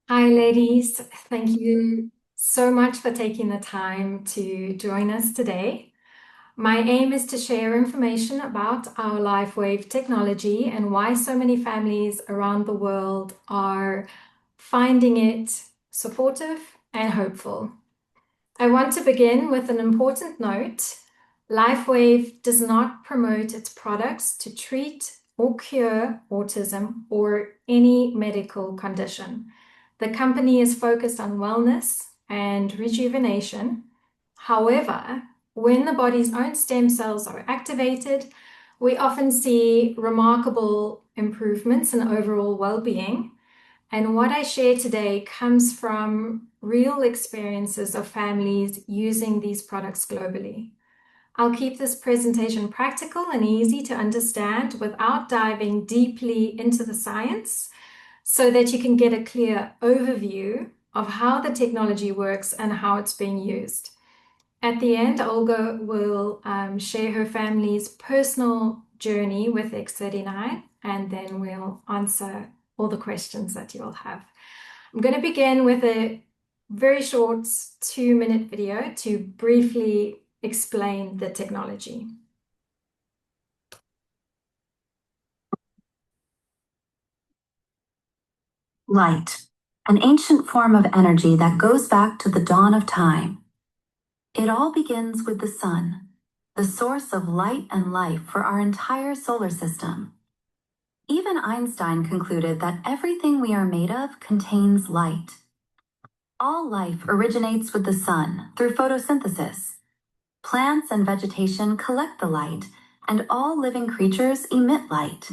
Hi, ladies. Thank you so much for taking the time to join us today. My aim is to share information about our LifeWave technology and why so many families around the world are finding it supportive and hopeful. I want to begin with an important note. LifeWave does not promote its products to treat or cure autism or any medical condition. The company is focused on wellness and rejuvenation. However, when the body's own stem cells are activated, we often see remarkable improvements in overall well-being. And what I share today comes from real experiences of families using these products globally. I'll keep this presentation practical and easy to understand without diving deeply into the science so that you can get a clear overview of how the technology works and how it's being used. At the end, Olga will share her family's personal journey with X-39, and then we'll answer all the questions that you'll have. I'm going to begin with a very short 2-minute video to briefly explain the technology. Light, an ancient form of energy that goes back to the dawn of time. It all begins with the sun, the source of light and life for our entire solar system. Even Einstein concluded that everything we are made of contains light. All life originates with the sun through photosynthesis. Plants and vegetation collect the light, and all living creatures emit light.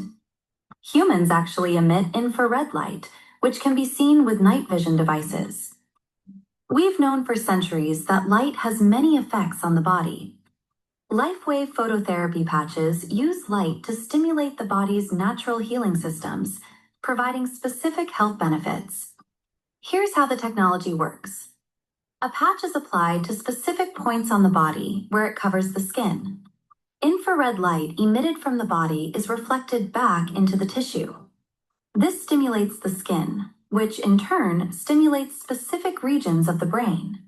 Humans actually emit infrared light, which can be seen with night vision devices. We've known for centuries that light has many effects on the body. LifeWave phototherapy patches use light to stimulate the body's natural healing systems, providing specific health benefits. Here's how the technology works. A patch is applied to specific points on the body where it covers the skin. Infrared light emitted from the body is reflected back into the tissue. This stimulates the skin, which in turn stimulates specific regions of the brain.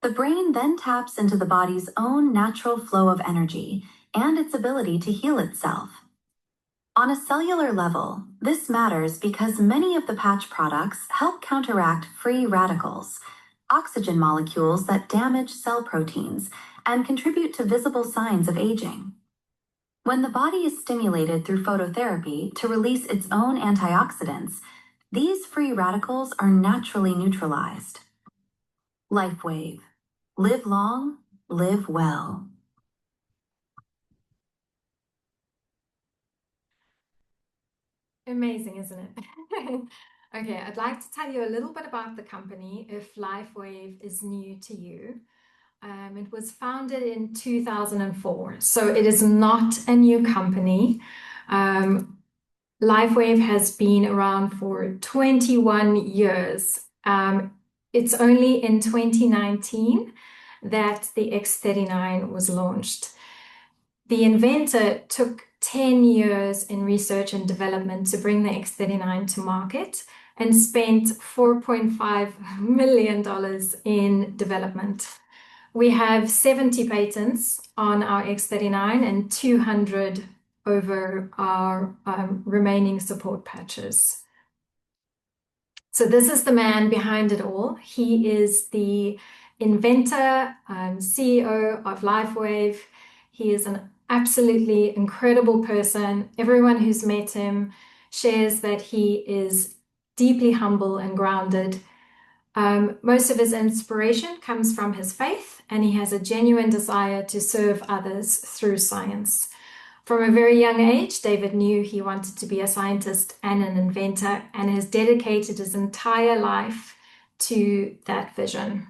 The brain then taps into the body's own natural flow of energy and its ability to heal itself. On a cellular level, this matters because many of the patch products help counteract free radicals, oxygen molecules that damage cell proteins and contribute to visible signs of aging. When the body is stimulated through phototherapy to release its own antioxidants, these free radicals are naturally neutralized. LifeWave. Live long, live well. Amazing, isn't it? Okay, I'd like to tell you a little bit about the company if LifeWave is new to you. It was founded in 2004, so it is not a new company. LifeWave has been around for 21 years. It's only in 2019 that the X-39 was launched. The inventor took 10 years in research and development to bring the X-39 to market and spent $4.5 million in development. We have 70 patents on our X-39 and 200 over our remaining support patches. So this is the man behind it all. He is the inventor, CEO of LifeWave. He is an absolutely incredible person. Everyone who's met him shares that he is deeply humble and grounded. Most of his inspiration comes from his faith, and he has a genuine desire to serve others through science. From a very young age, David knew he wanted to be a scientist and an inventor, and has dedicated his entire life to that vision.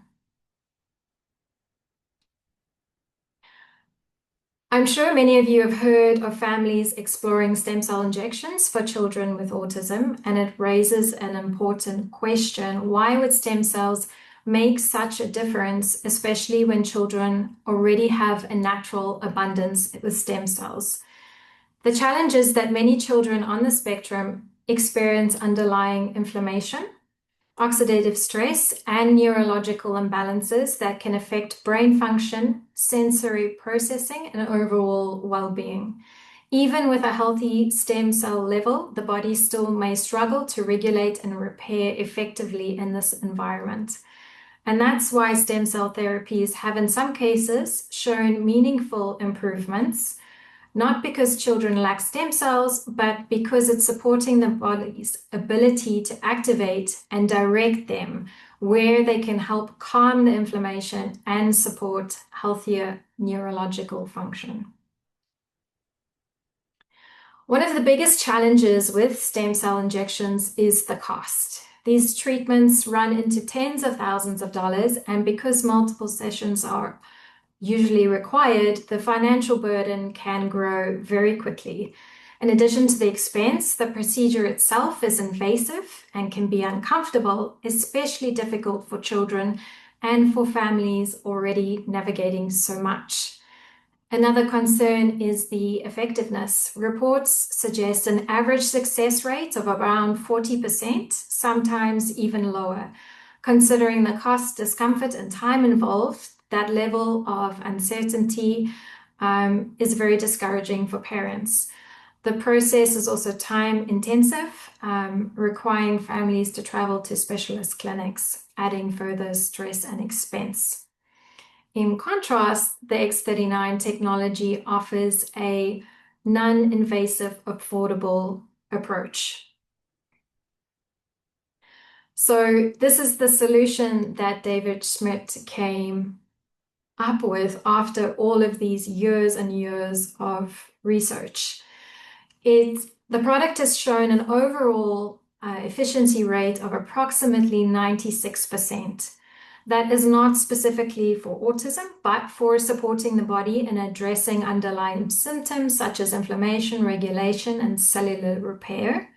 I'm sure many of you have heard of families exploring stem cell injections for children with autism, and it raises an important question. Why would stem cells make such a difference, especially when children already have a natural abundance with stem cells? The challenge is that many children on the spectrum experience underlying inflammation oxidative stress, and neurological imbalances that can affect brain function, sensory processing, and overall well-being. Even with a healthy stem cell level, the body still may struggle to regulate and repair effectively in this environment. And that's why stem cell therapies have, in some cases, shown meaningful improvements, not because children lack stem cells, but because it's supporting the body's ability to activate and direct them where they can help calm the inflammation and support healthier neurological function. One of the biggest challenges with stem cell injections is the cost. These treatments run into tens of thousands of dollars, and because multiple sessions are usually required, the financial burden can grow very quickly. In addition to the expense, the procedure itself is invasive and can be uncomfortable, especially difficult for children and for families already navigating so much. Another concern is the effectiveness. Reports suggest an average success rate of around 40%, sometimes even lower. Considering the cost, discomfort, and time involved, that level of uncertainty is very discouraging for parents. The process is also time intensive, requiring families to travel to specialist clinics, adding further stress and expense. In contrast, the X-39 technology offers a non-invasive, affordable approach. So this is the solution that David Schmidt came up with after all of these years and years of research. The product has shown an overall efficiency rate of approximately 96%. That is not specifically for autism, but for supporting the body in addressing underlying symptoms such as inflammation, regulation, and cellular repair.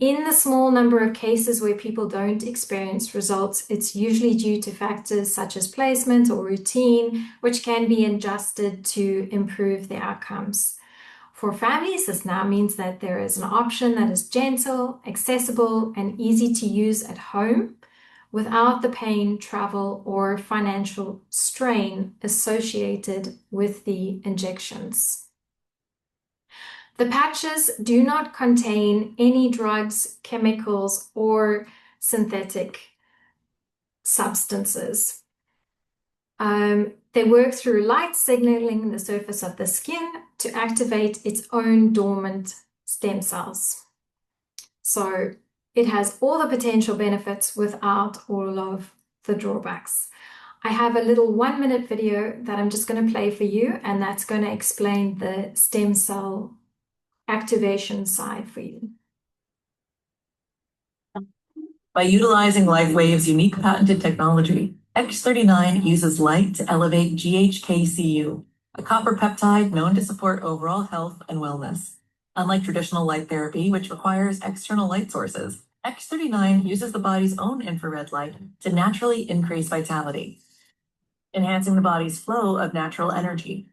In the small number of cases where people don't experience results, it's usually due to factors such as placement or routine, which can be adjusted to improve the outcomes. For families, this now means that there is an option that is gentle, accessible, and easy to use at home without the pain, travel, or financial strain associated with the injections. The patches do not contain any drugs, chemicals, or synthetic substances. They work through light signaling the surface of the skin to activate its own dormant stem cells. So it has all the potential benefits without all of the drawbacks. I have a little 1-minute video that I'm just going to play for you, and that's going to explain the stem cell activation side for you. By utilizing LifeWave's unique patented technology, X-39 uses light to elevate GHKCU, a copper peptide known to support overall health and wellness. Unlike traditional light therapy, which requires external light sources, X-39 uses the body's own infrared light to naturally increase vitality, enhancing the body's flow of natural energy.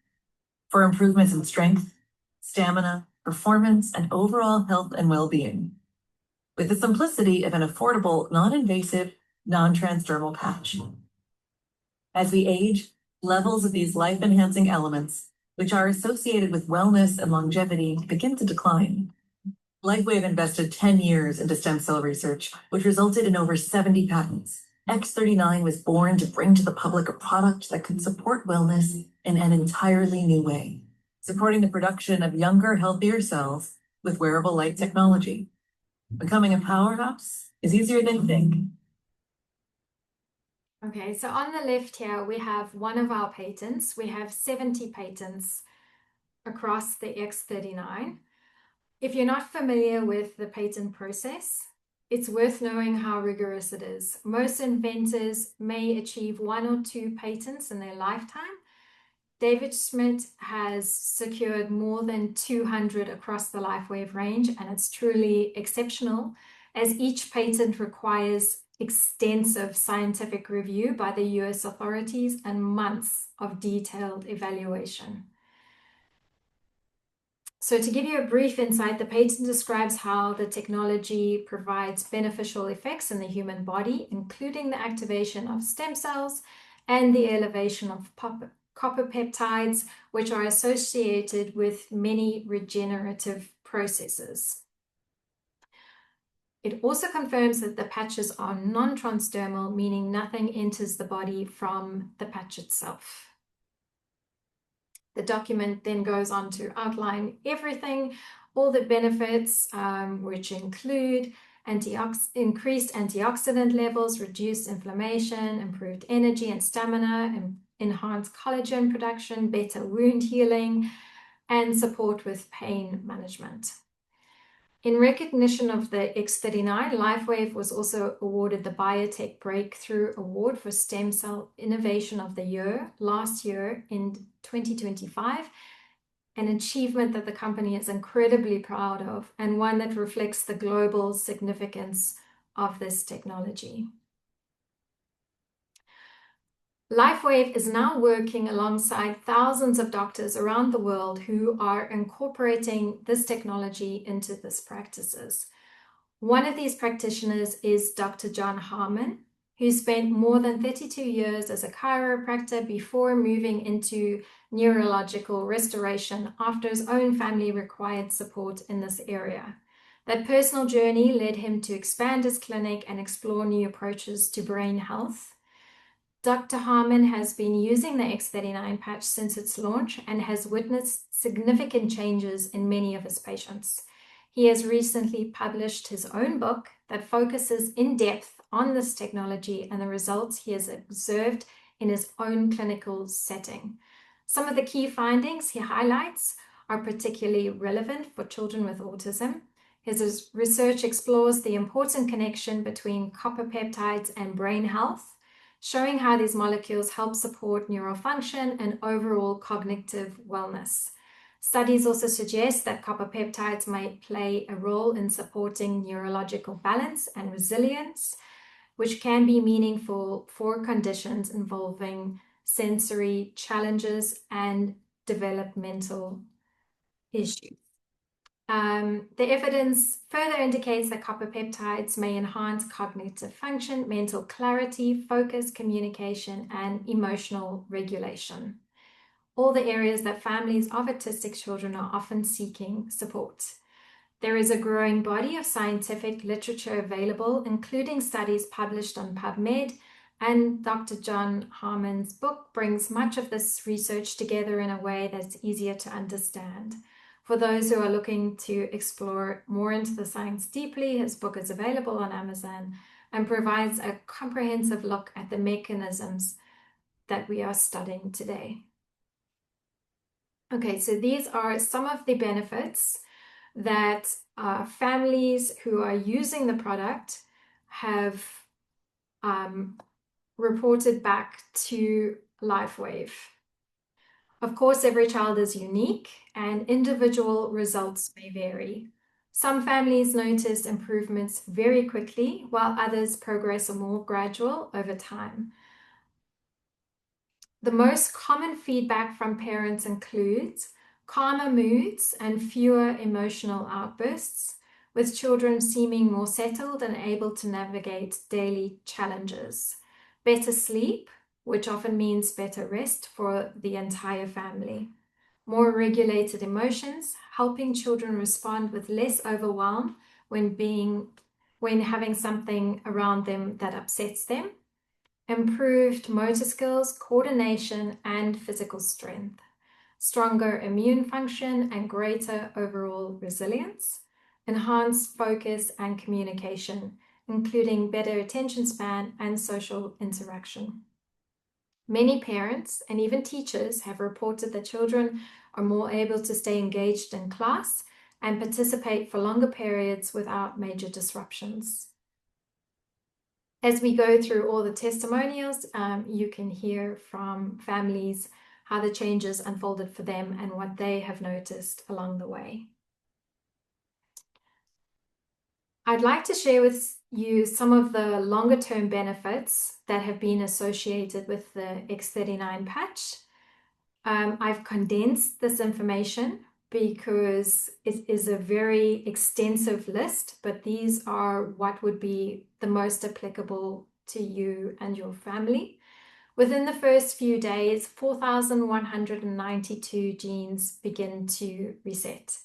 For improvements in strength, stamina, performance, and overall health and well-being, with the simplicity of an affordable, non-invasive, non-transdermal patch. As we age, levels of these life-enhancing elements, which are associated with wellness and longevity, begin to decline. LifeWave invested 10 years into stem cell research, which resulted in over 70 patents. X-39 was born to bring to the public a product that could support wellness in an entirely new way, supporting the production of younger, healthier cells with wearable light technology. Becoming a powerhouse is easier than you think. Okay, so on the left here, we have one of our patents. We have 70 patents across the X-39. If you're not familiar with the patent process, it's worth knowing how rigorous it is. Most inventors may achieve 1 or 2 patents in their lifetime. David Schmidt has secured more than 200 across the LifeWave range, and it's truly exceptional, as each patent requires extensive scientific review by the US authorities and months of detailed evaluation. So to give you a brief insight, the patent describes how the technology provides beneficial effects in the human body, including the activation of stem cells and the elevation of copper peptides, which are associated with many regenerative processes. It also confirms that the patches are non-transdermal, meaning nothing enters the body from the patch itself. The document then goes on to outline everything, all the benefits, which include increased antioxidant levels, reduced inflammation, improved energy and stamina, enhanced collagen production, better wound healing, and support with pain management. In recognition of the X-39, LifeWave was also awarded the Biotech Breakthrough Award for Stem Cell Innovation of the Year last year in 2025, an achievement that the company is incredibly proud of and one that reflects the global significance of this technology. LifeWave is now working alongside thousands of doctors around the world who are incorporating this technology into these practices. One of these practitioners is Dr. John Harmon, who spent more than 32 years as a chiropractor before moving into neurological restoration after his own family required support in this area. That personal journey led him to expand his clinic and explore new approaches to brain health. Dr. Harmon has been using the X-39 patch since its launch and has witnessed significant changes in many of his patients. He has recently published his own book that focuses in depth on this technology and the results he has observed in his own clinical setting. Some of the key findings he highlights are particularly relevant for children with autism. His research explores the important connection between copper peptides and brain health, showing how these molecules help support neural function and overall cognitive wellness. Studies also suggest that copper peptides may play a role in supporting neurological balance and resilience, which can be meaningful for conditions involving sensory challenges and developmental issues. The evidence further indicates that copper peptides may enhance cognitive function, mental clarity, focus, communication, and emotional regulation. All the areas that families of autistic children are often seeking support. There is a growing body of scientific literature available, including studies published on PubMed, and Dr. John Harmon's book brings much of this research together in a way that's easier to understand. For those who are looking to explore more into the science deeply, his book is available on Amazon and provides a comprehensive look at the mechanisms that we are studying today. Okay, so these are some of the benefits that families who are using the product have reported back to LifeWave. Of course, every child is unique and individual results may vary. Some families notice improvements very quickly, while others progress are more gradual over time. The most common feedback from parents includes calmer moods and fewer emotional outbursts, with children seeming more settled and able to navigate daily challenges. Better sleep, which often means better rest for the entire family. More regulated emotions, helping children respond with less overwhelm when having something around them that upsets them. Improved motor skills, coordination, and physical strength. Stronger immune function and greater overall resilience. Enhanced focus and communication, including better attention span and social interaction. Many parents and even teachers have reported that children are more able to stay engaged in class and participate for longer periods without major disruptions. As we go through all the testimonials, you can hear from families how the changes unfolded for them and what they have noticed along the way. I'd like to share with you some of the longer term benefits that have been associated with the X-39 patch. I've condensed this information because it is a very extensive list, but these are what would be the most applicable to you and your family. Within the first few days, 4,192 genes begin to reset.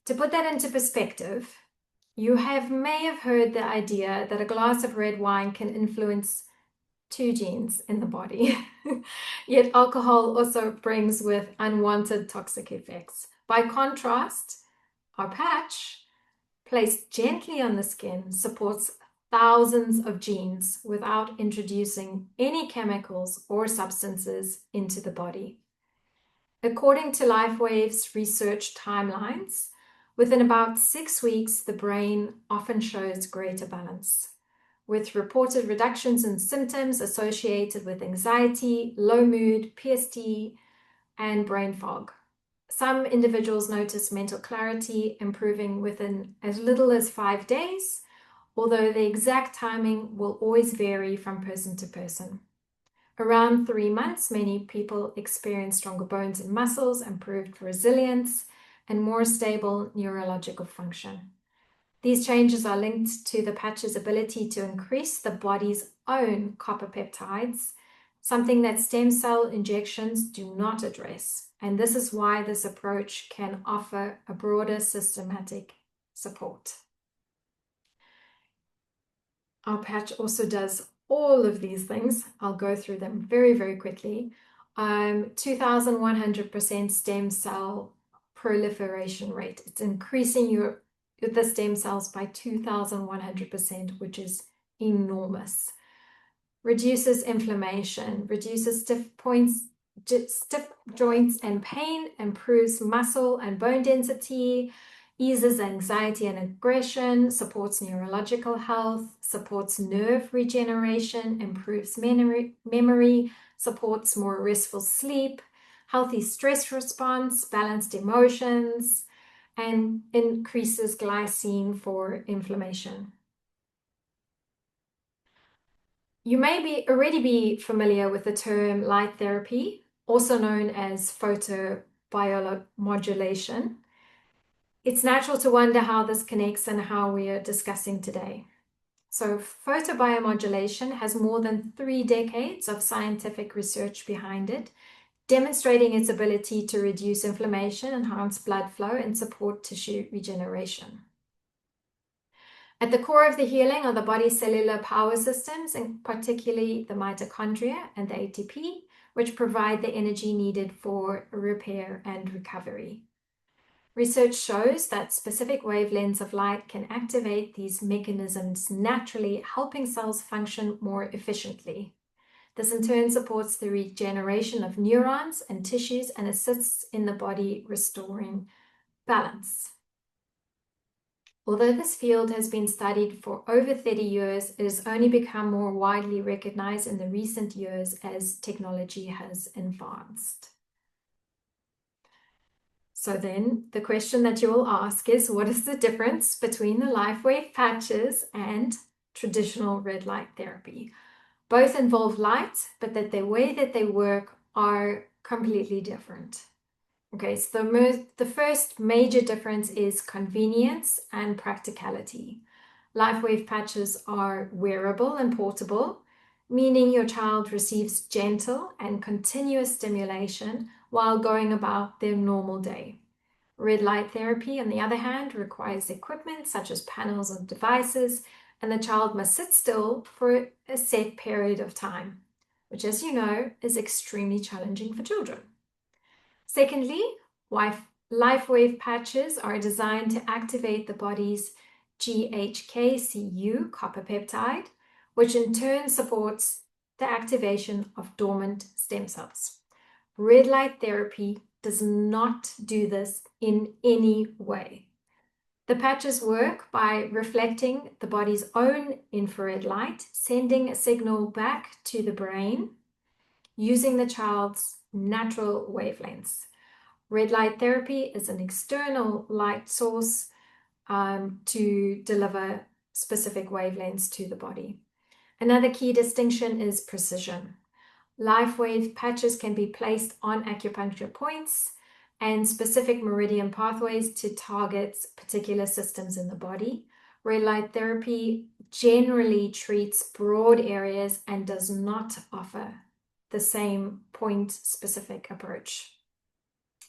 To put that into perspective, you may have heard the idea that a glass of red wine can influence 2 genes in the body. Yet alcohol also brings with unwanted toxic effects. By contrast, our patch, placed gently on the skin, supports thousands of genes without introducing any chemicals or substances into the body. According to LifeWave's research timelines, within about 6 weeks, the brain often shows greater balance, with reported reductions in symptoms associated with anxiety, low mood, PST, and brain fog. Some individuals notice mental clarity improving within as little as 5 days, although the exact timing will always vary from person to person. Around 3 months, many people experience stronger bones and muscles, improved resilience, and more stable neurological function. These changes are linked to the patch's ability to increase the body's own copper peptides, something that stem cell injections do not address. And this is why this approach can offer a broader systematic support. Our patch also does all of these things. I'll go through them very, very quickly. 2,100% stem cell proliferation rate. It's increasing the stem cells by 2,100%, which is enormous. Reduces inflammation, reduces stiff joints and pain, improves muscle and bone density, eases anxiety and aggression, supports neurological health, supports nerve regeneration, improves memory, supports more restful sleep, healthy stress response, balanced emotions, and increases glycine for inflammation. You may already be familiar with the term light therapy, also known as photobiomodulation. It's natural to wonder how this connects and how we are discussing today. So photobiomodulation has more than 3 decades of scientific research behind it, demonstrating its ability to reduce inflammation, enhance blood flow, and support tissue regeneration. At the core of the healing are the body's cellular power systems, and particularly the mitochondria and the ATP, which provide the energy needed for repair and recovery. Research shows that specific wavelengths of light can activate these mechanisms naturally, helping cells function more efficiently. This in turn supports the regeneration of neurons and tissues and assists in the body restoring balance. Although this field has been studied for over 30 years, it has only become more widely recognized in the recent years as technology has advanced. So then the question that you will ask is, what is the difference between the LifeWave patches and traditional red light therapy? Both involve light, but that the way that they work are completely different. Okay, so the first major difference is convenience and practicality. LifeWave patches are wearable and portable, meaning your child receives gentle and continuous stimulation while going about their normal day. Red light therapy, on the other hand, requires equipment such as panels and devices, and the child must sit still for a set period of time, which, as you know, is extremely challenging for children. Secondly, LifeWave patches are designed to activate the body's GHKCU copper peptide, which in turn supports the activation of dormant stem cells. Red light therapy does not do this in any way. The patches work by reflecting the body's own infrared light, sending a signal back to the brain using the child's natural wavelengths. Red light therapy is an external light source to deliver specific wavelengths to the body. Another key distinction is precision. LifeWave patches can be placed on acupuncture points and specific meridian pathways to target particular systems in the body. Red light therapy generally treats broad areas and does not offer the same point-specific approach.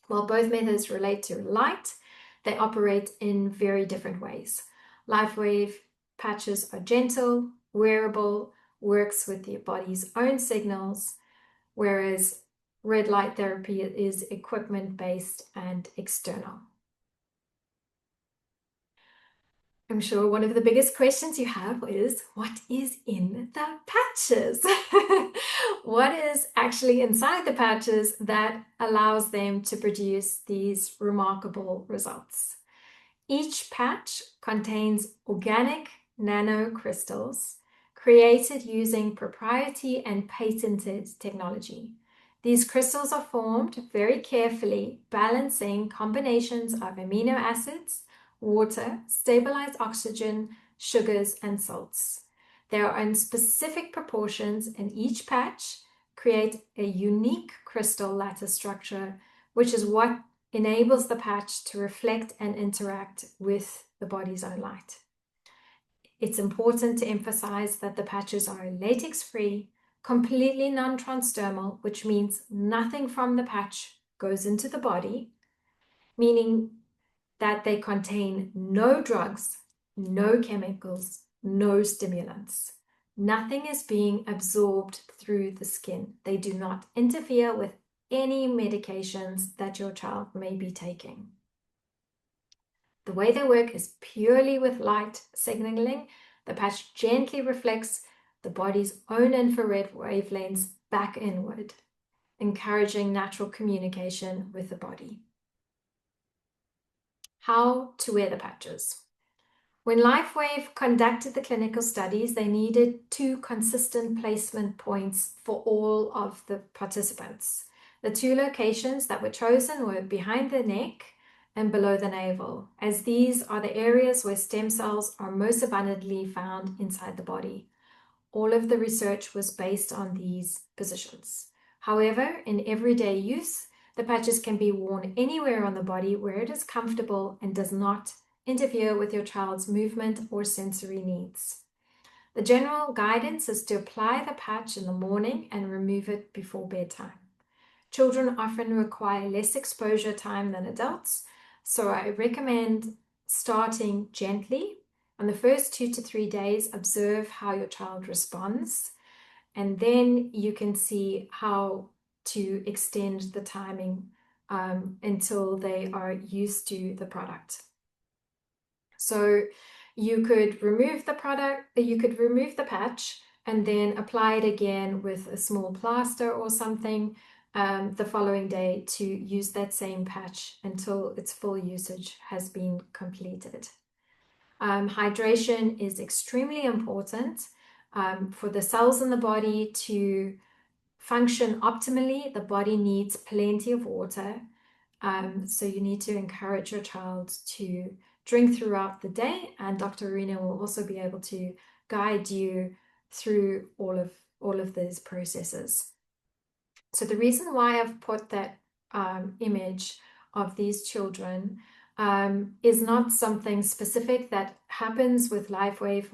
While both methods relate to light, they operate in very different ways. LifeWave patches are gentle, wearable, works with your body's own signals, whereas red light therapy is equipment-based and external. I'm sure one of the biggest questions you have is, what is in the patches? What is actually inside the patches that allows them to produce these remarkable results? Each patch contains organic nanocrystals created using proprietary and patented technology. These crystals are formed very carefully, balancing combinations of amino acids, water, stabilized oxygen, sugars, and salts. They are in specific proportions, and each patch creates a unique crystal lattice structure, which is what enables the patch to reflect and interact with the body's own light. It's important to emphasize that the patches are latex-free, completely non-transdermal, which means nothing from the patch goes into the body, meaning that they contain no drugs, no chemicals, no stimulants. Nothing is being absorbed through the skin. They do not interfere with any medications that your child may be taking. The way they work is purely with light signaling. The patch gently reflects the body's own infrared wavelengths back inward, encouraging natural communication with the body. How to wear the patches. When LifeWave conducted the clinical studies, they needed 2 consistent placement points for all of the participants. The 2 locations that were chosen were behind the neck and below the navel, as these are the areas where stem cells are most abundantly found inside the body. All of the research was based on these positions. However, in everyday use, the patches can be worn anywhere on the body where it is comfortable and does not interfere with your child's movement or sensory needs. The general guidance is to apply the patch in the morning and remove it before bedtime. Children often require less exposure time than adults, so I recommend starting gently. On the first 2 to 3 days, observe how your child responds, and then you can see how to extend the timing until they are used to the product. So you could remove the patch and then apply it again with a small plaster or something the following day to use that same patch until its full usage has been completed. Hydration is extremely important for the cells in the body to function optimally. The body needs plenty of water. So you need to encourage your child to drink throughout the day, and Dr. Arena will also be able to guide you through all of these processes. So the reason why I've put that image of these children is not something specific that happens with LifeWave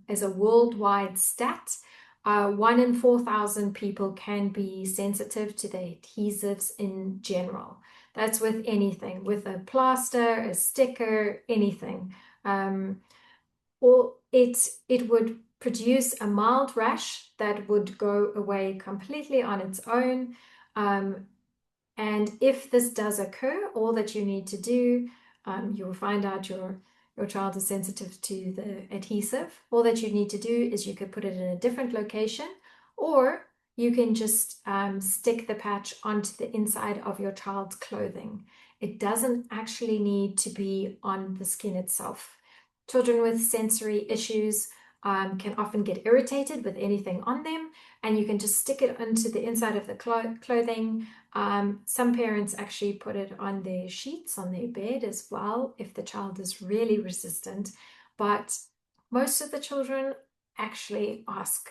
as a worldwide stat. 1 in 4,000 people can be sensitive to the adhesives in general. That's with anything, with a plaster, a sticker, anything. Or it would produce a mild rash that would go away completely on its own. And if this does occur, all that you need to do, you'll find out your child is sensitive to the adhesive. All that you need to do is you could put it in a different location, or you can just stick the patch onto the inside of your child's clothing. It doesn't actually need to be on the skin itself. Children with sensory issues can often get irritated with anything on them, and you can just stick it onto the inside of the clothing. Some parents actually put it on their sheets on their bed as well if the child is really resistant, but most of the children actually ask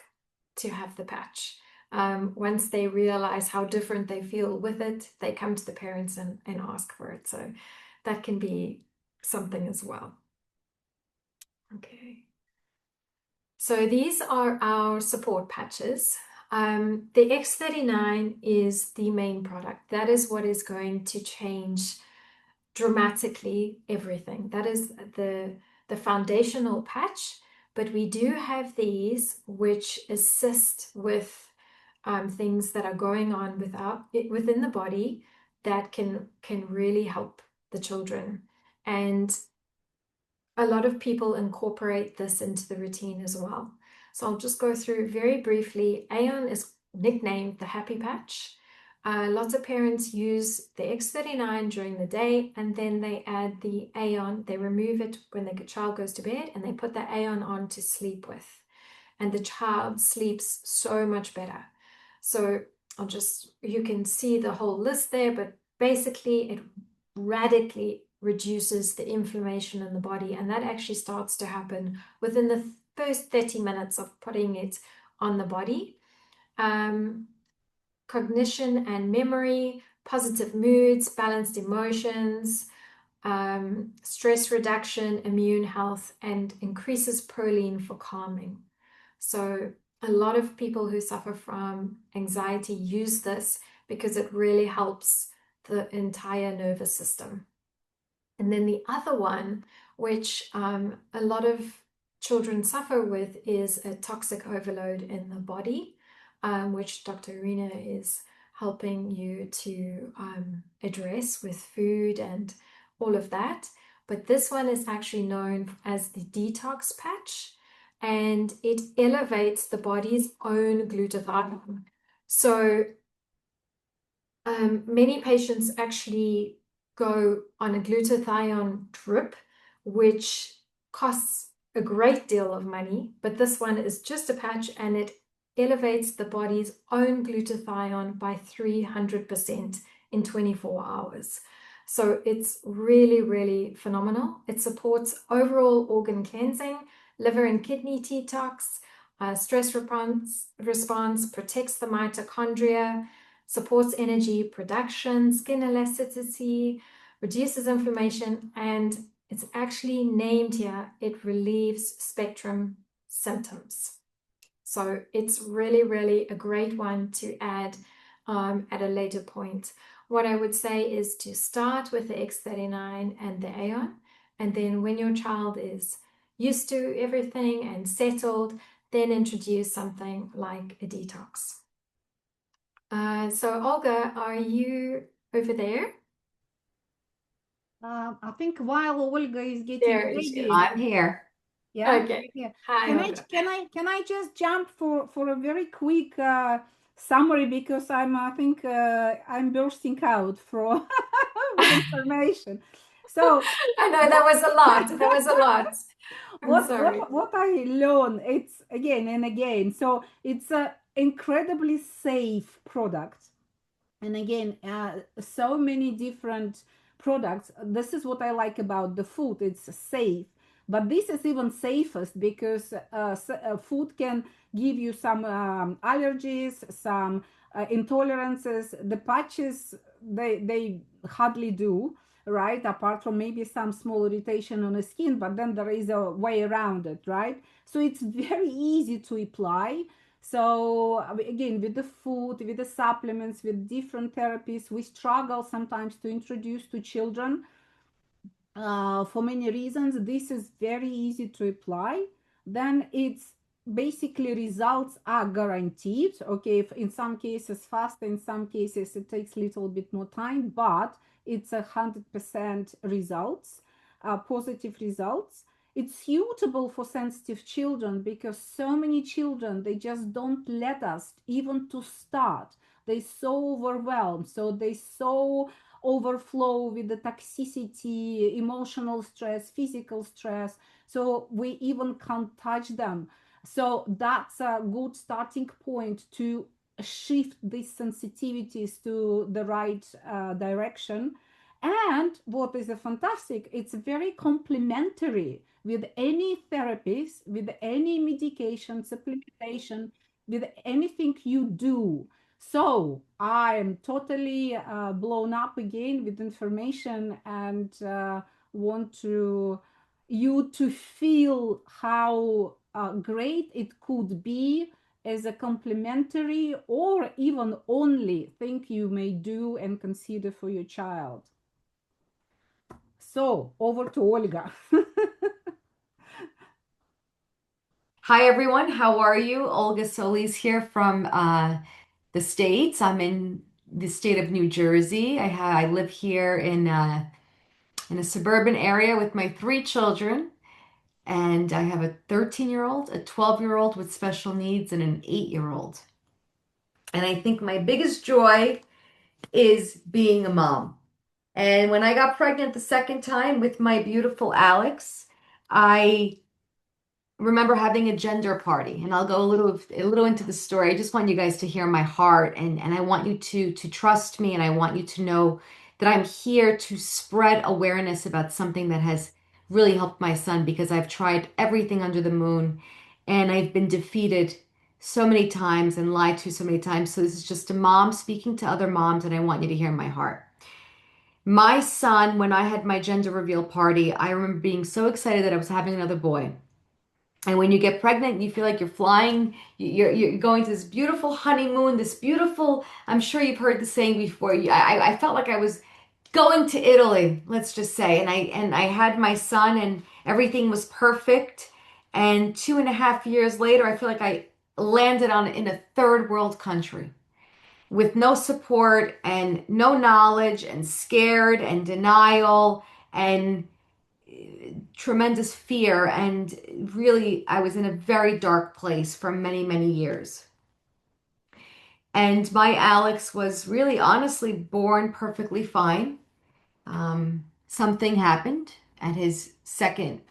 to have the patch. Once they realize how different they feel with it, they come to the parents and ask for it. So that can be something as well. Okay. So these are our support patches. The X-39 is the main product. That is what is going to change dramatically everything. That is the foundational patch, but we do have these which assist with things that are going on within the body that can really help the children. And a lot of people incorporate this into the routine as well. So I'll just go through very briefly. Aeon is nicknamed the happy patch. Lots of parents use the X-39 during the day, and then they add the Aeon. They remove it when the child goes to bed, and they put the Aeon on to sleep with. And the child sleeps so much better. So you can see the whole list there, but basically it radically reduces the inflammation in the body, and that actually starts to happen within the first 30 minutes of putting it on the body. Cognition and memory, positive moods, balanced emotions, stress reduction, immune health, and increases proline for calming. So a lot of people who suffer from anxiety use this because it really helps the entire nervous system. And then the other one, which a lot of children suffer with, is a toxic overload in the body, which Dr. Irina is helping you to address with food and all of that. But this one is actually known as the detox patch, and it elevates the body's own glutathione. So many patients actually go on a glutathione drip, which costs a great deal of money, but this one is just a patch, and it elevates the body's own glutathione by 300% in 24 hours. So it's really, really phenomenal. It supports overall organ cleansing, liver and kidney detox, stress response, protects the mitochondria, supports energy production, skin elasticity, reduces inflammation, and it's actually named here, it relieves spectrum symptoms. So it's really, really a great one to add at a later point. What I would say is to start with the X-39 and the Aeon, and then when your child is used to everything and settled, then introduce something like a detox. So Olga, are you over there? I think while Olga is getting There ready, she is. I'm here. yeah, Okay. yeah. Hi, Can Olga. I just jump for a very quick summary, because I think I'm bursting out from with information. So I know that was a lot. That was a lot. I'm sorry. what I learned, it's again and again. So it's a incredibly safe product. And again, so many different products. This is what I like about the food. It's safe, but this is even safest because food can give you some allergies, some intolerances. The patches, they hardly do, right? Apart from maybe some small irritation on the skin, but then there is a way around it, right? So it's very easy to apply. So again, with the food, with the supplements, with different therapies, we struggle sometimes to introduce to children for many reasons. This is very easy to apply. Then it's basically results are guaranteed. Okay, if in some cases fast, in some cases it takes a little bit more time, but it's 100% results, positive results. It's suitable for sensitive children because so many children, they just don't let us even to start. They're so overwhelmed, so they so overflow with the toxicity, emotional stress, physical stress, so we even can't touch them. So that's a good starting point to shift these sensitivities to the right direction. And what is a fantastic, it's very complementary with any therapies, with any medication, supplementation, with anything you do. So I'm totally blown up again with information, and want to you to feel how great it could be as a complementary or even only thing you may do and consider for your child. So over to Olga. Hi, everyone. How are you? Olga Solis here from the States. I'm in the state of New Jersey. I live here in a suburban area with my three children, and I have a 13-year-old, a 12-year-old with special needs, and an 8-year-old. And I think my biggest joy is being a mom. And when I got pregnant the second time with my beautiful Alex, I remember having a gender party, and I'll go a little into the story. I just want you guys to hear my heart, and I want you to trust me, and I want you to know that I'm here to spread awareness about something that has really helped my son, because I've tried everything under the moon and I've been defeated so many times and lied to so many times. So this is just a mom speaking to other moms, and I want you to hear my heart. My son, when I had my gender reveal party, I remember being so excited that I was having another boy. And when you get pregnant, you feel like you're flying, you're going to this beautiful honeymoon, this beautiful, I'm sure you've heard the saying before. I felt like I was going to Italy, let's just say. And I had my son, and everything was perfect. And 2.5 years later, I feel like I landed in a third world country with no support and no knowledge, and scared and denial and tremendous fear. And really, I was in a very dark place for many, many years. And my Alex was really honestly born perfectly fine. Something happened at his second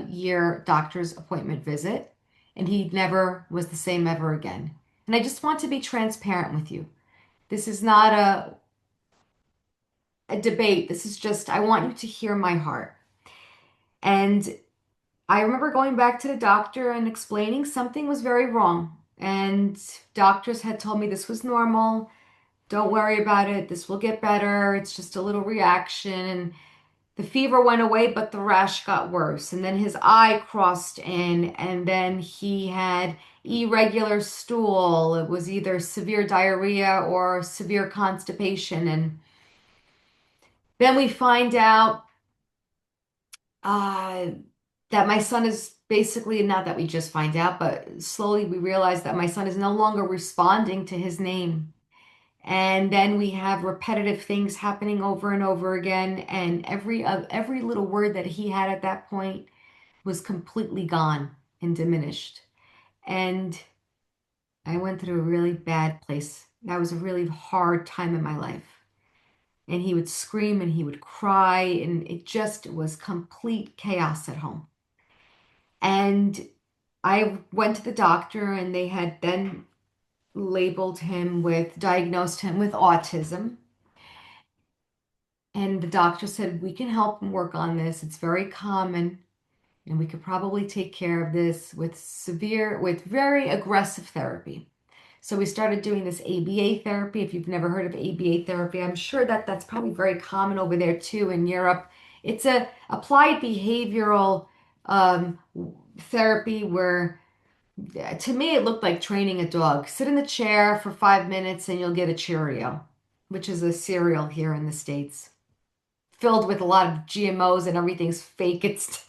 year doctor's appointment visit, and he never was the same ever again. And I just want to be transparent with you. This is not a debate. This is just, I want you to hear my heart. And I remember going back to the doctor and explaining something was very wrong. And doctors had told me this was normal. Don't worry about it. This will get better. It's just a little reaction. And the fever went away, but the rash got worse. And then his eye crossed in, and then he had irregular stool. It was either severe diarrhea or severe constipation. And then we find out uh, that my son is basically, not that we just find out, but slowly we realize that my son is no longer responding to his name. And then we have repetitive things happening over and over again, and every little word that he had at that point was completely gone and diminished. And I went through a really bad place. That was a really hard time in my life. And he would scream and he would cry, and it just was complete chaos at home. And I went to the doctor, and they had then diagnosed him with autism. And the doctor said, we can help him work on this. It's very common, and we could probably take care of this with very aggressive therapy. So we started doing this ABA therapy. If you've never heard of ABA therapy, I'm sure that that's probably very common over there too in Europe. It's a applied behavioral therapy where, to me, it looked like training a dog. Sit in the chair for 5 minutes and you'll get a Cheerio, which is a cereal here in the States, filled with a lot of GMOs, and everything's fake. It's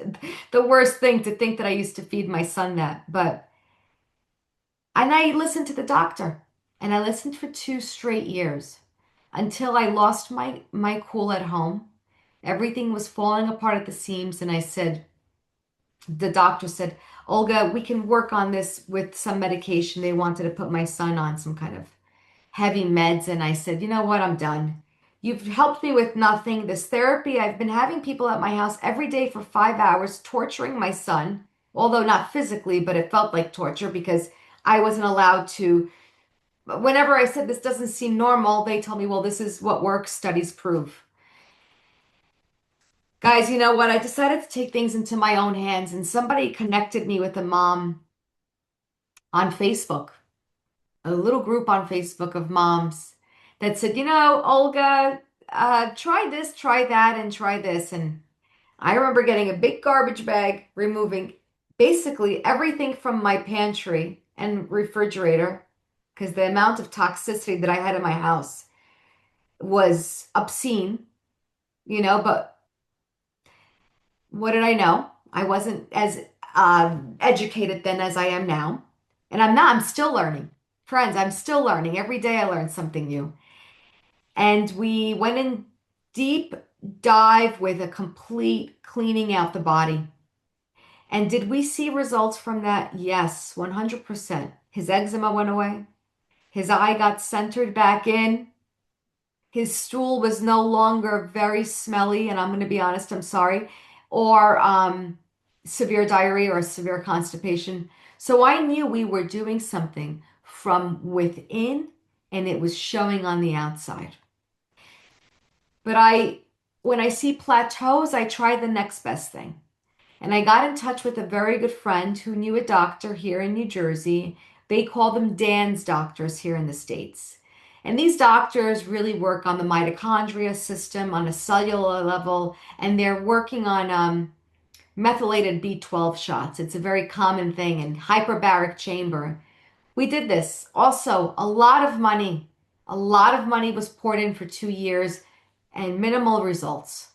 the worst thing to think that I used to feed my son that. And I listened to the doctor, and I listened for 2 straight years until I lost my cool at home. Everything was falling apart at the seams, and the doctor said, Olga, we can work on this with some medication. They wanted to put my son on some kind of heavy meds. And I said, you know what? I'm done. You've helped me with nothing. This therapy, I've been having people at my house every day for 5 hours, torturing my son, although not physically, but it felt like torture because I wasn't allowed to. Whenever I said this doesn't seem normal, they told me, well, this is what works. Studies prove. Guys, you know what? I decided to take things into my own hands, and somebody connected me with a mom on Facebook. a little group on Facebook of moms that said, you know, Olga, try this, try that, and try this. And I remember getting a big garbage bag, removing basically everything from my pantry and refrigerator because the amount of toxicity that I had in my house was obscene, you know, but what did I know? I wasn't as educated then as I am now. And I'm not, I'm still learning. Friends, I'm still learning. Every day I learn something new. And we went in deep dive with a complete cleaning out the body. And did we see results from that? Yes, 100%. His eczema went away. His eye got centered back in. His stool was no longer very smelly, and I'm going to be honest, I'm sorry, or severe diarrhea or severe constipation. So I knew we were doing something from within, and it was showing on the outside. But when I see plateaus, I try the next best thing. And I got in touch with a very good friend who knew a doctor here in New Jersey. They call them Dan's doctors here in the States. And these doctors really work on the mitochondria system on a cellular level, and they're working on methylated B12 shots. It's a very common thing in hyperbaric chamber. We did this. Also, a lot of money was poured in for 2 years and minimal results.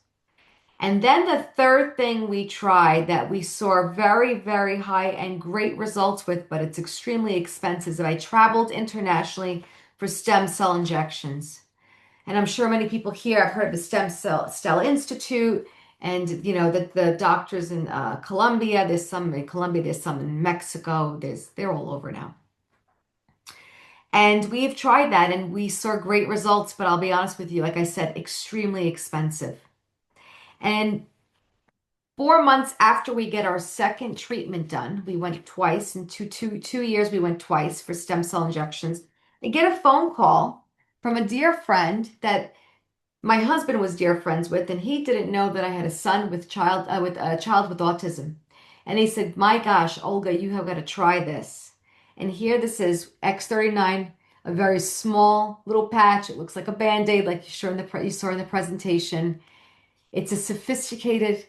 And then the third thing we tried that we saw very, very high and great results with, but it's extremely expensive, is that I traveled internationally for stem cell injections. And I'm sure many people here have heard of the Stem Cell Institute and you know the doctors in Colombia. There's some in Colombia, there's some in Mexico. They're all over now. And we've tried that and we saw great results, but I'll be honest with you, like I said, extremely expensive. And 4 months after we get our second treatment done, we went twice in 2 years, we went twice for stem cell injections. I get a phone call from a dear friend that my husband was dear friends with, and he didn't know that I had a son with a child with autism. And he said, "My gosh, Olga, you have got to try this." And here this is X-39, a very small little patch. It looks like a Band-Aid, like you saw in the presentation. It's a sophisticated,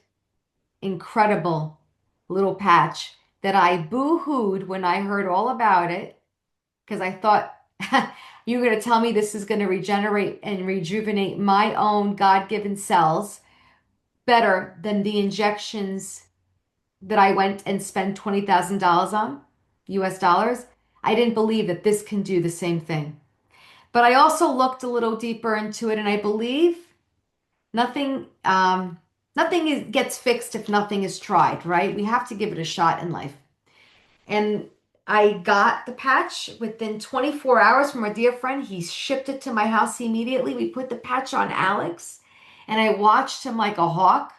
incredible little patch that I boo-hooed when I heard all about it because I thought you're going to tell me this is going to regenerate and rejuvenate my own God-given cells better than the injections that I went and spent $20,000 on, US dollars. I didn't believe that this can do the same thing. But I also looked a little deeper into it and I believe nothing gets fixed if nothing is tried, right? We have to give it a shot in life. And I got the patch within 24 hours from a dear friend. He shipped it to my house immediately. We put the patch on Alex, and I watched him like a hawk.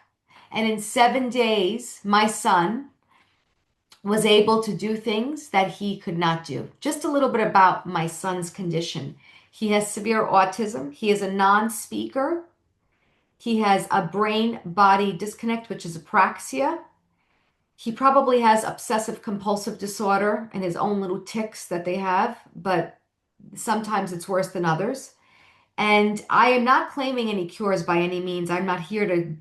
And in 7 days, my son was able to do things that he could not do. Just a little bit about my son's condition. He has severe autism. He is a non-speaker. He has a brain-body disconnect, which is apraxia. He probably has obsessive compulsive disorder and his own little tics that they have, but sometimes it's worse than others. And I am not claiming any cures by any means. I'm not here to,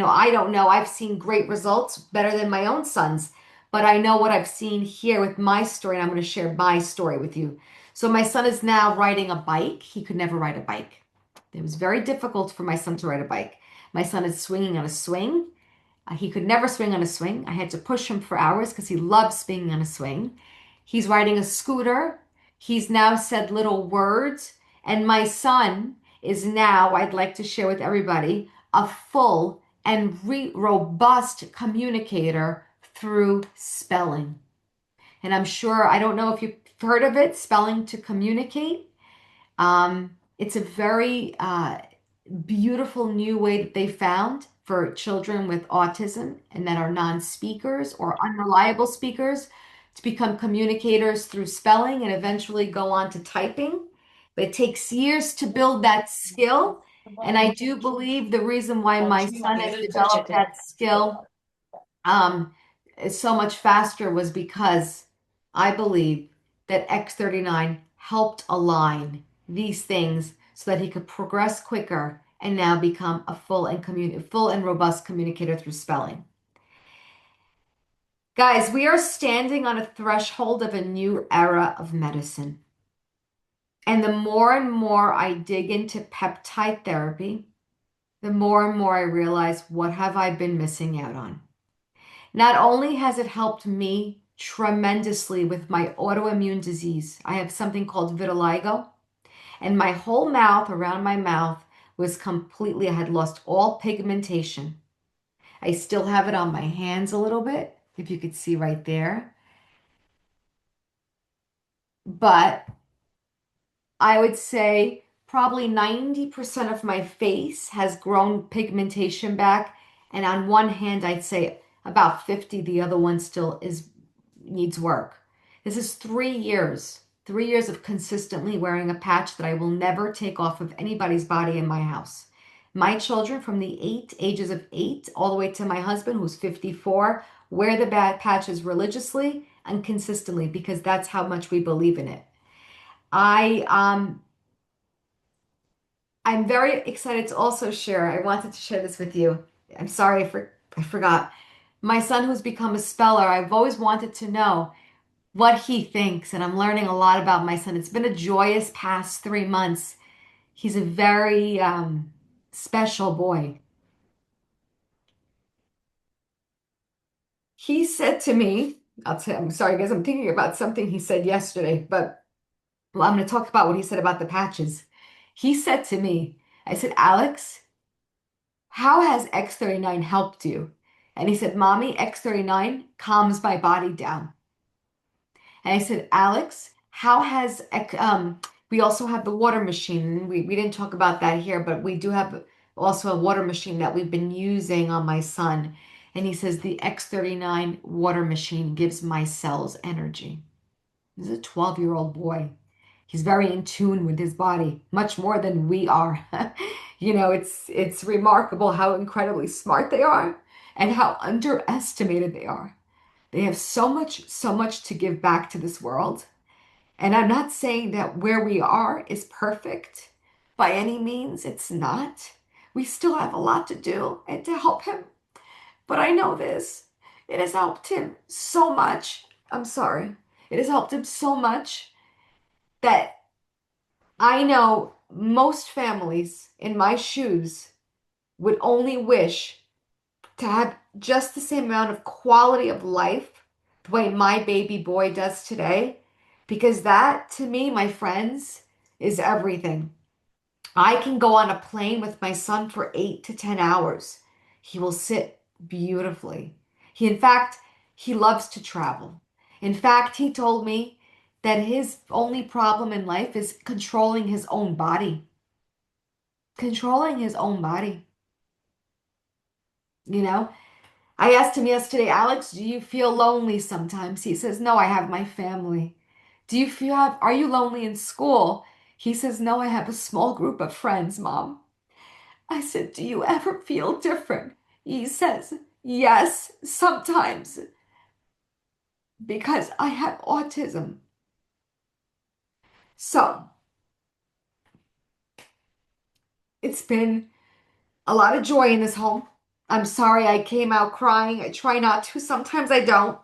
I don't know. I've seen great results, better than my own sons, but I know what I've seen here with my story, and I'm going to share my story with you. So my son is now riding a bike. He could never ride a bike. It was very difficult for my son to ride a bike. My son is swinging on a swing. He could never swing on a swing. I had to push him for hours because he loves swinging on a swing. He's riding a scooter. He's now said little words. And my son is now, I'd like to share with everybody, a full and robust communicator through spelling. And I'm sure, I don't know if you've heard of it, spelling to communicate. It's a very beautiful new way that they found for children with autism and that are non-speakers or unreliable speakers to become communicators through spelling and eventually go on to typing. But it takes years to build that skill. And I do believe the reason why my son has developed that skill so much faster was because I believe that X-39 helped align these things so that he could progress quicker and now become a full and robust communicator through spelling. Guys, we are standing on a threshold of a new era of medicine. And the more and more I dig into peptide therapy, the more and more I realize, what have I been missing out on? Not only has it helped me tremendously with my autoimmune disease, I have something called vitiligo, and my whole mouth, around my mouth, was completely, I had lost all pigmentation. I still have it on my hands a little bit, if you could see right there. But I would say probably 90% of my face has grown pigmentation back. And on one hand, I'd say about 50, the other one still needs work. This is 3 years of consistently wearing a patch that I will never take off of anybody's body in my house. My children from the ages of 8 all the way to my husband, who's 54, wear the patches religiously and consistently because that's how much we believe in it. I'm very excited to also share. I wanted to share this with you. I'm sorry I forgot. My son, who's become a speller, I've always wanted to know what he thinks, and I'm learning a lot about my son. It's been a joyous past 3 months. He's a very special boy. He said to me, I'm sorry, guys, I'm thinking about something he said yesterday, but well, I'm going to talk about what he said about the patches. He said to me, I said, Alex, how has X-39 helped you? And he said, Mommy, X-39 calms my body down. And I said, Alex, how has, we also have the water machine. We didn't talk about that here, but we do have also a water machine that we've been using on my son. And he says, the X-39 water machine gives my cells energy. This is a 12-year-old boy. He's very in tune with his body, much more than we are. You know, it's remarkable how incredibly smart they are and how underestimated they are. They have so much to give back to this world. And I'm not saying that where we are is perfect. By any means, it's not. We still have a lot to do and to help him. But I know this. It has helped him so much. I'm sorry. It has helped him so much that I know most families in my shoes would only wish to have just the same amount of quality of life the way my baby boy does today, because that, to me, my friends, is everything. I can go on a plane with my son for 8 to 10 hours. He will sit beautifully. In fact, he loves to travel. In fact, he told me that his only problem in life is controlling his own body. Controlling his own body. You know, I asked him yesterday, Alex, do you feel lonely sometimes? He says, no, I have my family. Are you lonely in school? He says, no, I have a small group of friends, Mom. I said, do you ever feel different? He says, yes, sometimes, because I have autism. So, it's been a lot of joy in this home. I'm sorry I came out crying. I try not to. Sometimes I don't.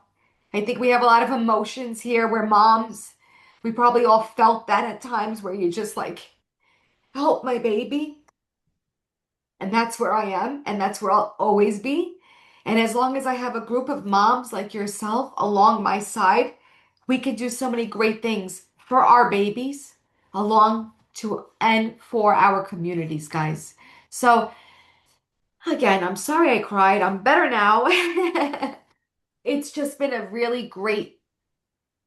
I think we have a lot of emotions here. We're moms. We probably all felt that at times where you just like, help my baby. And that's where I am, and that's where I'll always be. And as long as I have a group of moms like yourself along my side, we can do so many great things for our babies, along to and for our communities, guys. So again, I'm sorry I cried. I'm better now. It's just been a really great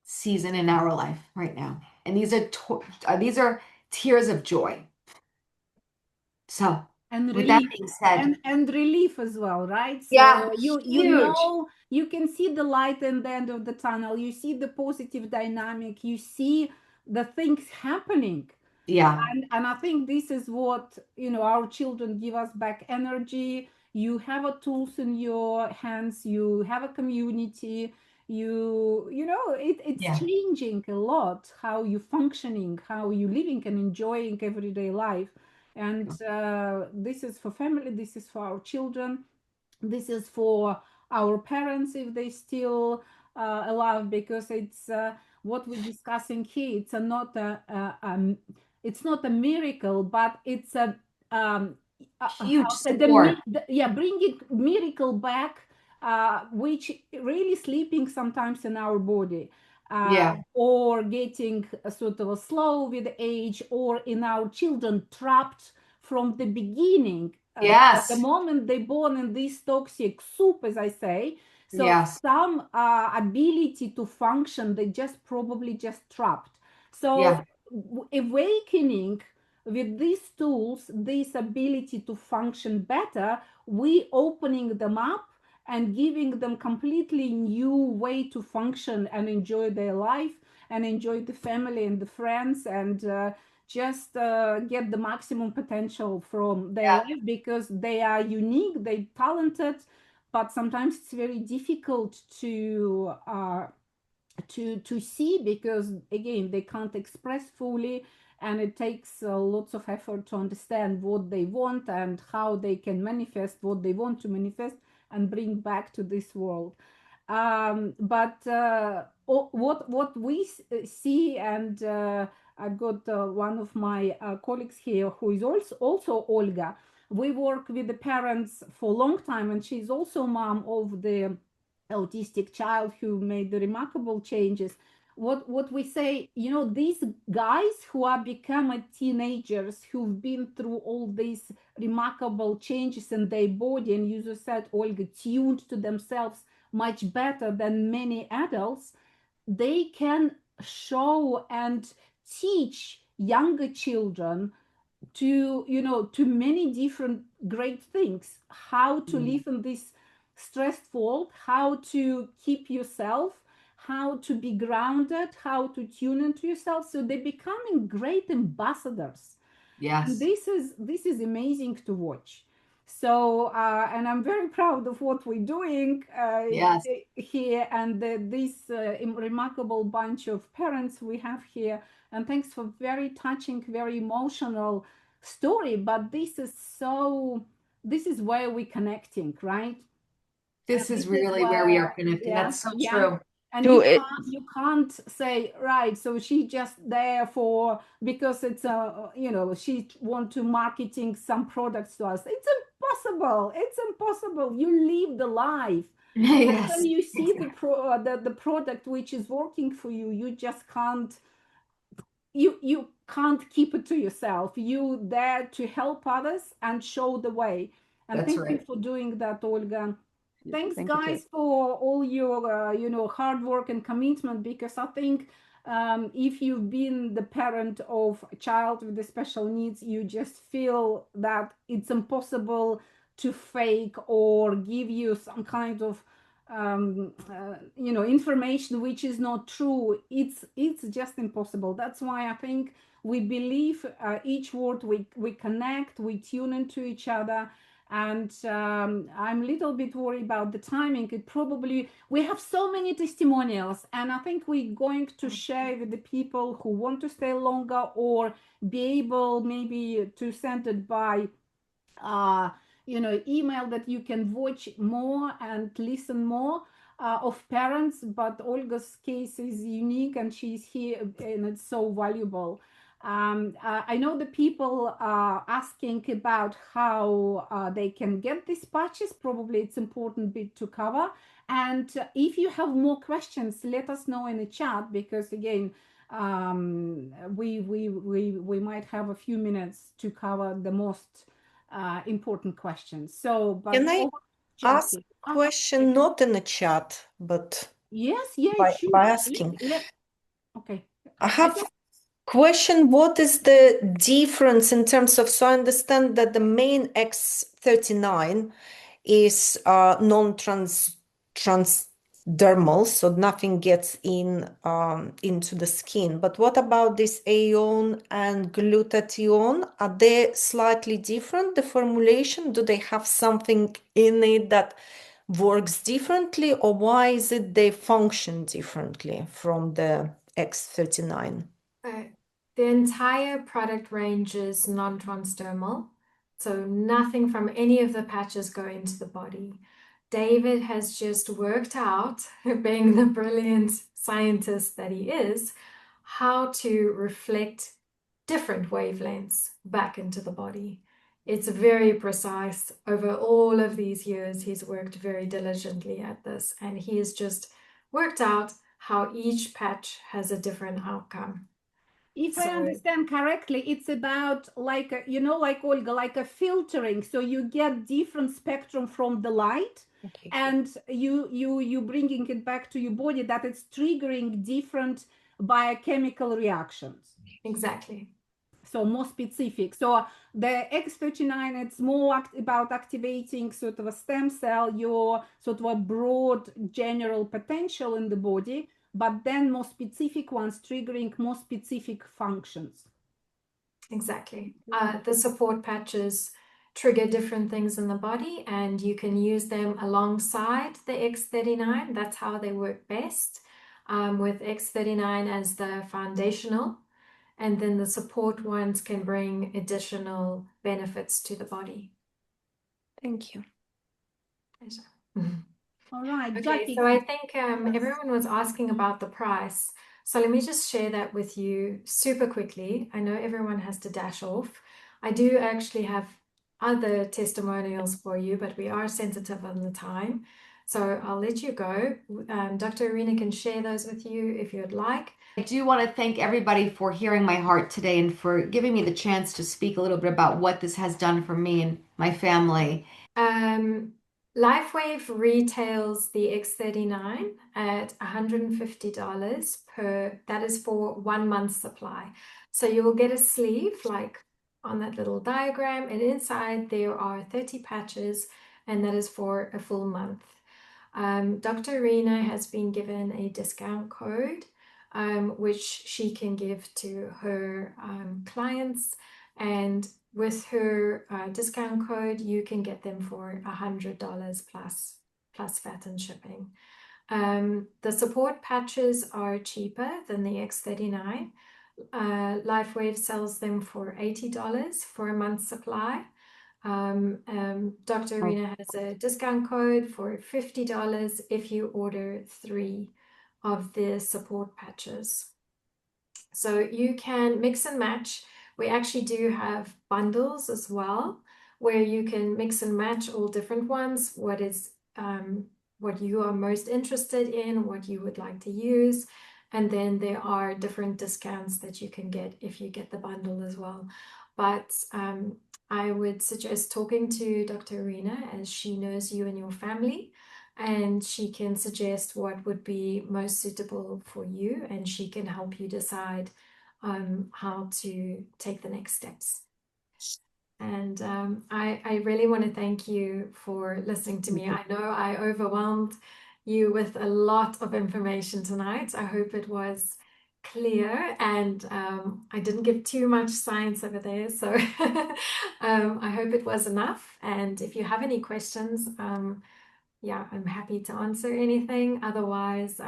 season in our life right now. And these are tears of joy. So, And with that relief, being said, and relief as well, right? So yeah, you huge. know, you can see the light in the end of the tunnel. You see the positive dynamic. You see the things happening. Yeah. And I think this is what, you know, our children give us back energy. You have a tools in your hands, you have a community, you know, it's Yeah. changing a lot how you functioning, how you living and enjoying everyday life. And this is for family, this is for our children, this is for our parents if they still alive, because it's what we're discussing here. It's not it's not a miracle, but it's a Huge how support. yeah, bringing miracle back, which really sleeping sometimes in our body, Yeah. or getting a sort of a slow with age, or in our children trapped from the beginning, at the Yes. moment they born in this toxic soup, as I say. So Yes. some ability to function, they just probably just trapped. So Yeah. awakening with these tools, this ability to function better, we opening them up and giving them completely new way to function and enjoy their life and enjoy the family and the friends, and just get the maximum potential from their Yeah. life, because they are unique, they talented, but sometimes it's very difficult to see, because again they can't express fully, and it takes lots of effort to understand what they want and how they can manifest what they want to manifest and bring back to this world. But what we see, and I've got one of my colleagues here who is also Olga. We work with the parents for a long time, and she's also mom of the autistic child who made the remarkable changes. What we say, you know, these guys who are become teenagers, who've been through all these remarkable changes in their body, and you just said, Olga, tuned to themselves much better than many adults, they can show and teach younger children to, you know, to many different great things, how to live in this stressed world, how to keep yourself, how to be grounded, how to tune into yourself, so they're becoming great ambassadors. And Yes. this is amazing to watch. So and I'm very proud of what we're doing Yes. here, and this remarkable bunch of parents we have here. And thanks for very touching, very emotional story. But this is so, this is where we're connecting, right? And This is this is really where we where, are connecting. yeah, That's so yeah. true. And Do it. you can't say, right, so she just there for, because it's a, you know, she want to marketing some products to us. It's impossible. It's impossible. You live the life. And when Yes. you see the product which is working for you, you just can't, you can't keep it to yourself. You there to help others and show the way. And That's thank you right. for doing that, Olga. Thanks, Thank you too. guys, for all your you know, hard work and commitment, because I think if you've been the parent of a child with the special needs, you just feel that it's impossible to fake or give you some kind of you know, information which is not true. It's just impossible. That's why I think we believe each word, we connect, we tune into each other. And I'm a little bit worried about the timing. It probably, we have so many testimonials, and I think we're going to share with the people who want to stay longer, or be able maybe to send it by you know, email, that you can watch more and listen more of parents. But Olga's case is unique, and she's here, and it's so valuable. I know the people are asking about how they can get these patches. Probably it's important bit to cover. And if you have more questions, let us know in the chat, because again, we might have a few minutes to cover the most important questions. So, but Can I ask please. a question not in the chat, but Yes, yeah, by sure. asking? Okay. I have question, what is the difference in terms of, so I understand that the main X-39 is transdermal, so nothing gets in into the skin. But what about this AON and glutathione? Are they slightly different, the formulation? Do they have something in it that works differently, or why is it they function differently from the X-39? The entire product range is non-transdermal, so nothing from any of the patches go into the body. David has just worked out, being the brilliant scientist that he is, how to reflect different wavelengths back into the body. It's very precise. Over all of these years, he's worked very diligently at this, and he has just worked out how each patch has a different outcome. If I understand correctly, it's about like, like Olga, like a filtering. So you get different spectrum from the light, Okay. and you bringing it back to your body, that it's triggering different biochemical reactions. Exactly. So more specific. So the X-39, it's more about activating sort of a stem cell, your sort of a broad general potential in the body, but then more specific ones triggering more specific functions. Exactly. The support patches trigger different things in the body, and you can use them alongside the X-39. That's how they work best, with X-39 as the foundational, and then the support ones can bring additional benefits to the body. Thank you. Pleasure. All right, Okay, Jackie. so I think everyone was asking about the price. So let me just share that with you super quickly. I know everyone has to dash off. I do actually have other testimonials for you, but we are sensitive on the time. So I'll let you go. Dr. Arena can share those with you if you'd like. I do want to thank everybody for hearing my heart today and for giving me the chance to speak a little bit about what this has done for me and my family. LifeWave retails the X-39 at $150 per, that is for 1 month's supply. So you will get a sleeve like on that little diagram, and inside there are 30 patches, and that is for a full month. Dr. Arena has been given a discount code, which she can give to her clients, and with her discount code, you can get them for $100 plus VAT and shipping. The support patches are cheaper than the X-39. LifeWave sells them for $80 for a month's supply. Dr. Arena has a discount code for $50 if you order 3 of the support patches. So you can mix and match. We actually do have bundles as well, where you can mix and match all different ones, what you are most interested in, what you would like to use. And then there are different discounts that you can get if you get the bundle as well. But I would suggest talking to Dr. Arena, as she knows you and your family, and she can suggest what would be most suitable for you, and she can help you decide how to take the next steps. And I really want to thank you for listening to me. I know I overwhelmed you with a lot of information tonight. I hope it was clear, and I didn't give too much science over there, so I hope it was enough. And if you have any questions, yeah, I'm happy to answer anything. Otherwise,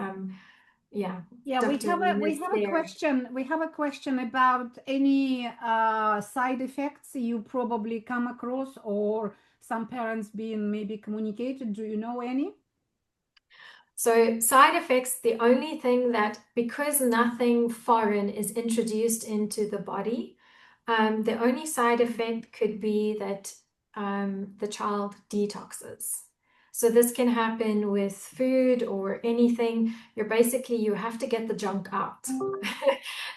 yeah, Yeah, Dr. we Rena's have a there. question. We have a question about any side effects you probably come across, or some parents being maybe communicated. Do you know any? So side effects, the only thing that, because nothing foreign is introduced into the body, the only side effect could be that the child detoxes. So this can happen with food or anything. You have to get the junk out.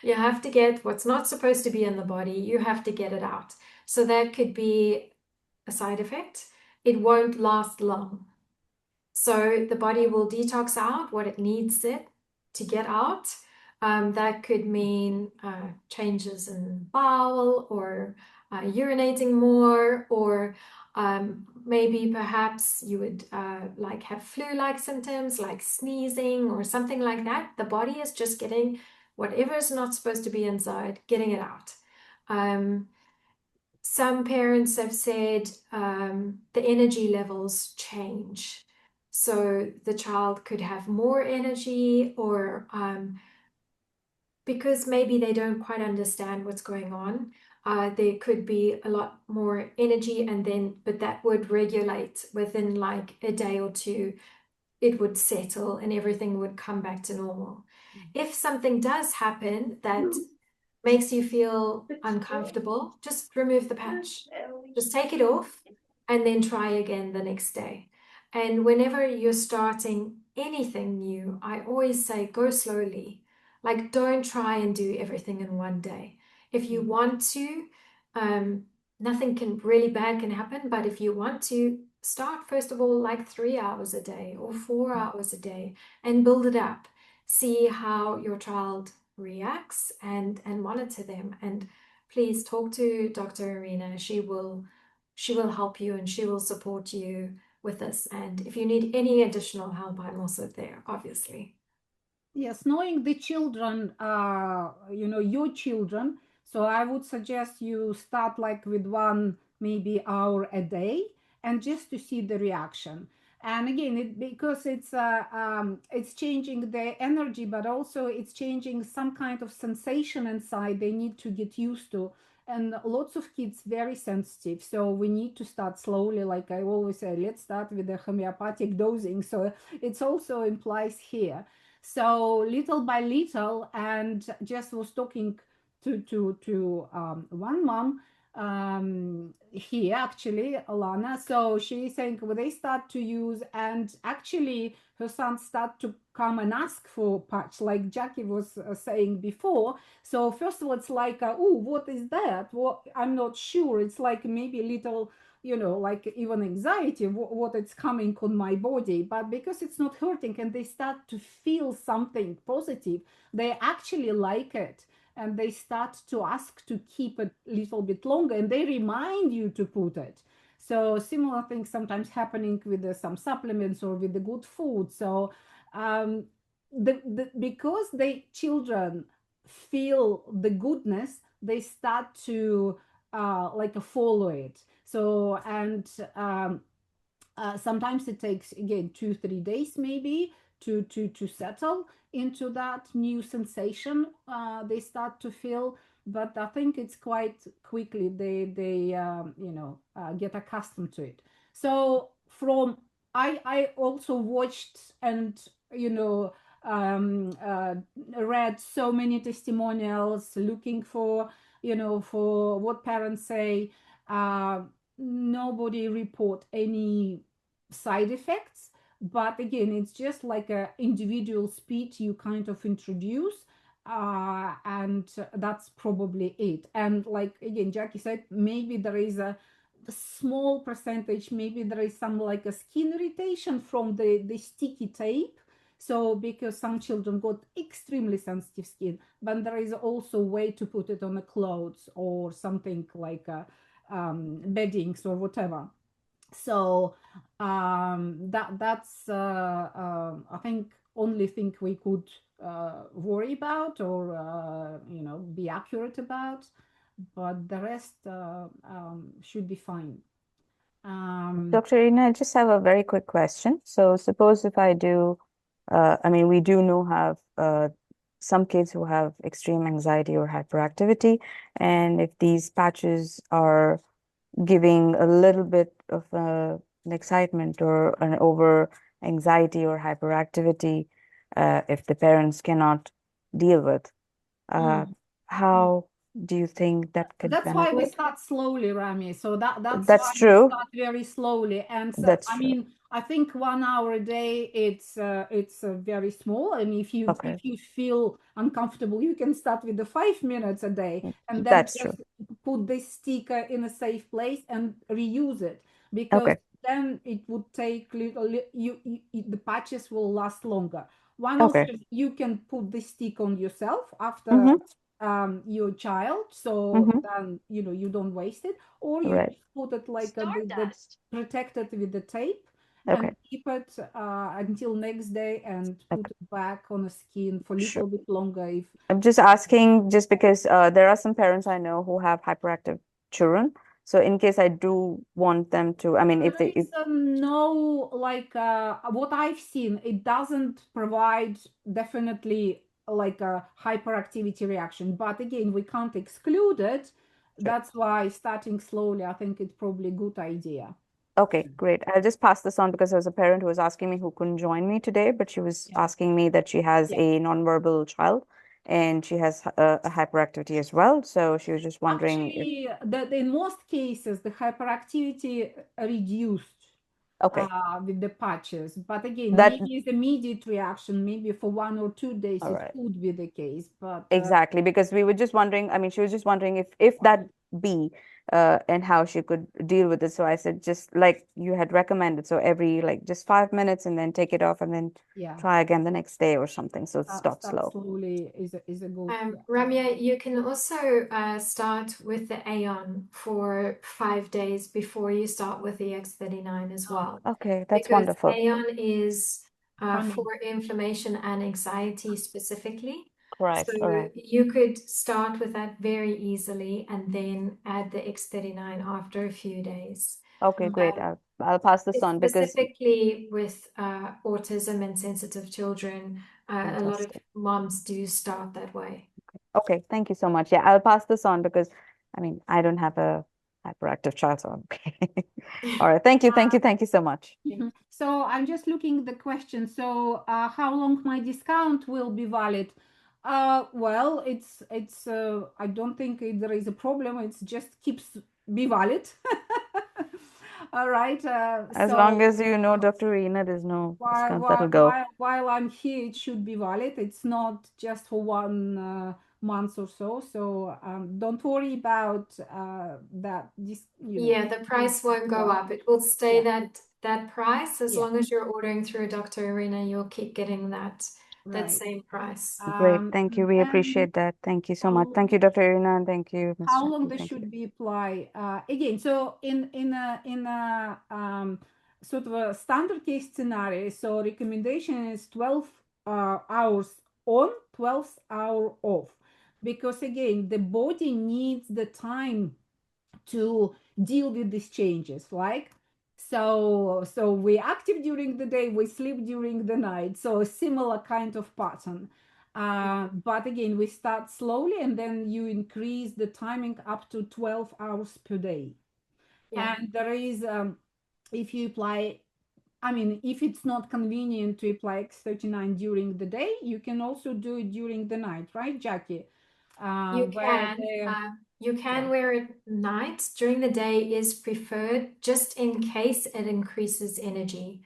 You have to get what's not supposed to be in the body. You have to get it out. So that could be a side effect. It won't last long. So the body will detox out what it needs it to get out. That could mean changes in bowel, or urinating more, or maybe perhaps you would like have flu-like symptoms like sneezing or something like that. The body is just getting whatever is not supposed to be inside, getting it out. Some parents have said the energy levels change. So the child could have more energy, or because maybe they don't quite understand what's going on, there could be a lot more energy, but that would regulate within like a day or two. It would settle and everything would come back to normal. If something does happen that makes you feel uncomfortable, just remove the patch. Just take it off and then try again the next day. And whenever you're starting anything new, I always say go slowly. Like, don't try and do everything in one day. If you want to, nothing really bad can happen, but if you want to, start first of all like 3 hours a day or 4 hours a day and build it up. See how your child reacts and monitor them. And please talk to Dr. Arena. She will help you and she will support you with this. And if you need any additional help, I'm also there, obviously. Yes, knowing the children, your children. So I would suggest you start like with one, maybe hour a day, and just to see the reaction. And again, because it's changing the energy, but also it's changing some kind of sensation inside they need to get used to. And lots of kids very sensitive, so we need to start slowly. Like I always say, let's start with the homeopathic dosing. So it's also implies here. So little by little, and just was talking to one mom here actually, Alana. So she's saying well, they start to use, and actually her son start to come and ask for patch, like Jackie was saying before. So first of all, it's like, oh, what is that? Well, I'm not sure. It's like maybe a little, like even anxiety, what it's coming on my body. But because it's not hurting and they start to feel something positive, they actually like it. And they start to ask to keep it a little bit longer, and they remind you to put it. So similar things sometimes happening with some supplements or with the good food. So because the children feel the goodness, they start to follow it. So and sometimes it takes again 2-3 days maybe to settle into that new sensation they start to feel. But I think it's quite quickly they get accustomed to it. So from I also watched and read so many testimonials looking for for what parents say. Nobody report any side effects, but again it's just like a individual speed you kind of introduce, and that's probably it. And like again Jackie said, maybe there is a small percentage, maybe there is some like a skin irritation from the sticky tape. So because some children got extremely sensitive skin, but there is also a way to put it on the clothes or something like beddings or whatever. So that's I think only thing we could worry about or be accurate about, but the rest should be fine. Dr. Irina, I just have a very quick question. So suppose if I do, we do know have some kids who have extreme anxiety or hyperactivity, and if these patches are giving a little bit of an excitement or an over anxiety or hyperactivity, if the parents cannot deal with, how do you think that could That's why we benefit? start slowly, Rami. So that's why true. we start very slowly. And so, That's I true. mean, I think 1 hour a day, it's very small. And if you Okay. if you feel uncomfortable, you can start with the 5 minutes a day, and then That's just true. put this sticker in a safe place and reuse it, because Okay. then it would take the patches will last longer. One Okay. option, you can put the stick on yourself after your child, so then you don't waste it, or you Right. put it like protected with the tape Okay. and keep it until next day and put Okay. it back on the skin for a Sure. little bit longer. If I'm just asking just because there are some parents I know who have hyperactive children. So in case I do want them to, I mean, if There they, is no, like, what I've seen, it doesn't provide definitely like a hyperactivity reaction. But again, we can't exclude it. That's why starting slowly, I think it's probably a good idea. Okay, great. I'll just pass this on because there was a parent who was asking me who couldn't join me today, but she was Yeah. asking me that she has Yeah. a nonverbal child and she has a hyperactivity as well. So she was just wondering if, Actually, in most cases, the hyperactivity reduced okay, with the patches. But again, that, maybe it's immediate reaction. Maybe for 1 or 2 days all it right. could be the case. But Exactly, because we were just wondering, I mean, she was just wondering if that be and how she could deal with it. So I said, just like you had recommended, so every like just 5 minutes and then take it off and then yeah, try again the next day or something. So start start slow. slowly is a good. Ramya, you can also start with the Aeon for 5 days before you start with the X-39 as well. Okay, that's Because wonderful. Aeon is Funny. for inflammation and anxiety specifically. Correct. So All right. you could start with that very easily and then add the X-39 after a few days. Okay, great. I'll pass this on because Specifically with autism and sensitive children, a lot of fantastic. moms do start that way. Okay, thank you so much. Yeah, I'll pass this on because I mean, I don't have a hyperactive child, so I'm okay. All right, thank you so much. So I'm just looking the question. So how long my discount will be valid? Well, it's I don't think there is a problem. It's just keeps be valid. All right. As So long as you know, Dr. Reena, there's no discount that'll go. while I'm here, it should be valid. It's not just for 1 month or so. So don't worry about that. This, Yeah, the price won't go up. It will stay that price as Yeah. long as you're ordering through Dr. Arena, you'll keep getting that Right. same price. Great, thank you. We And appreciate that. Thank you so much. how Thank you, Dr. Reena, and thank you, Ms. how long Jackie. this Thank you. should be applied? Again, so in a sort of a standard case scenario, so recommendation is 12 hours on, 12 hour off, because again, the body needs the time to deal with these changes, like so we active during the day, we sleep during the night, so a similar kind of pattern. But again, we start slowly and then you increase the timing up to 12 hours per day. Yeah. And there is if you apply, I mean, if it's not convenient to apply X-39 during the day, you can also do it during the night, right, Jackie? You can wear it night. During the day is preferred just in case it increases energy.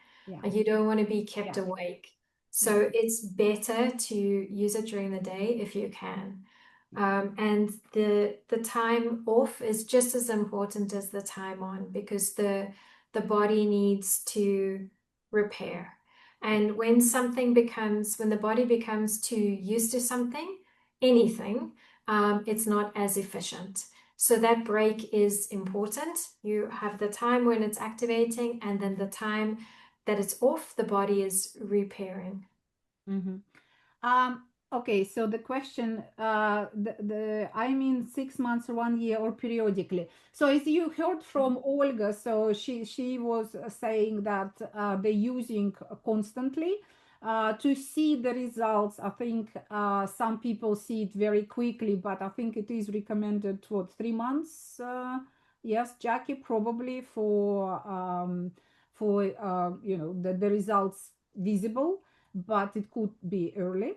You don't want to be kept awake. So it's better to use it during the day if you can. And the time off is just as important as the time on, because the body needs to repair. And when the body becomes too used to something, anything, it's not as efficient. So that break is important. You have the time when it's activating, and then the time that it's off, the body is repairing. Okay, so the question, I mean 6 months or 1 year or periodically. So as you heard from Olga, so she was saying that they're using constantly to see the results. I think some people see it very quickly, but I think it is recommended for 3 months. Yes, Jackie, probably for you know, the results visible, but it could be early.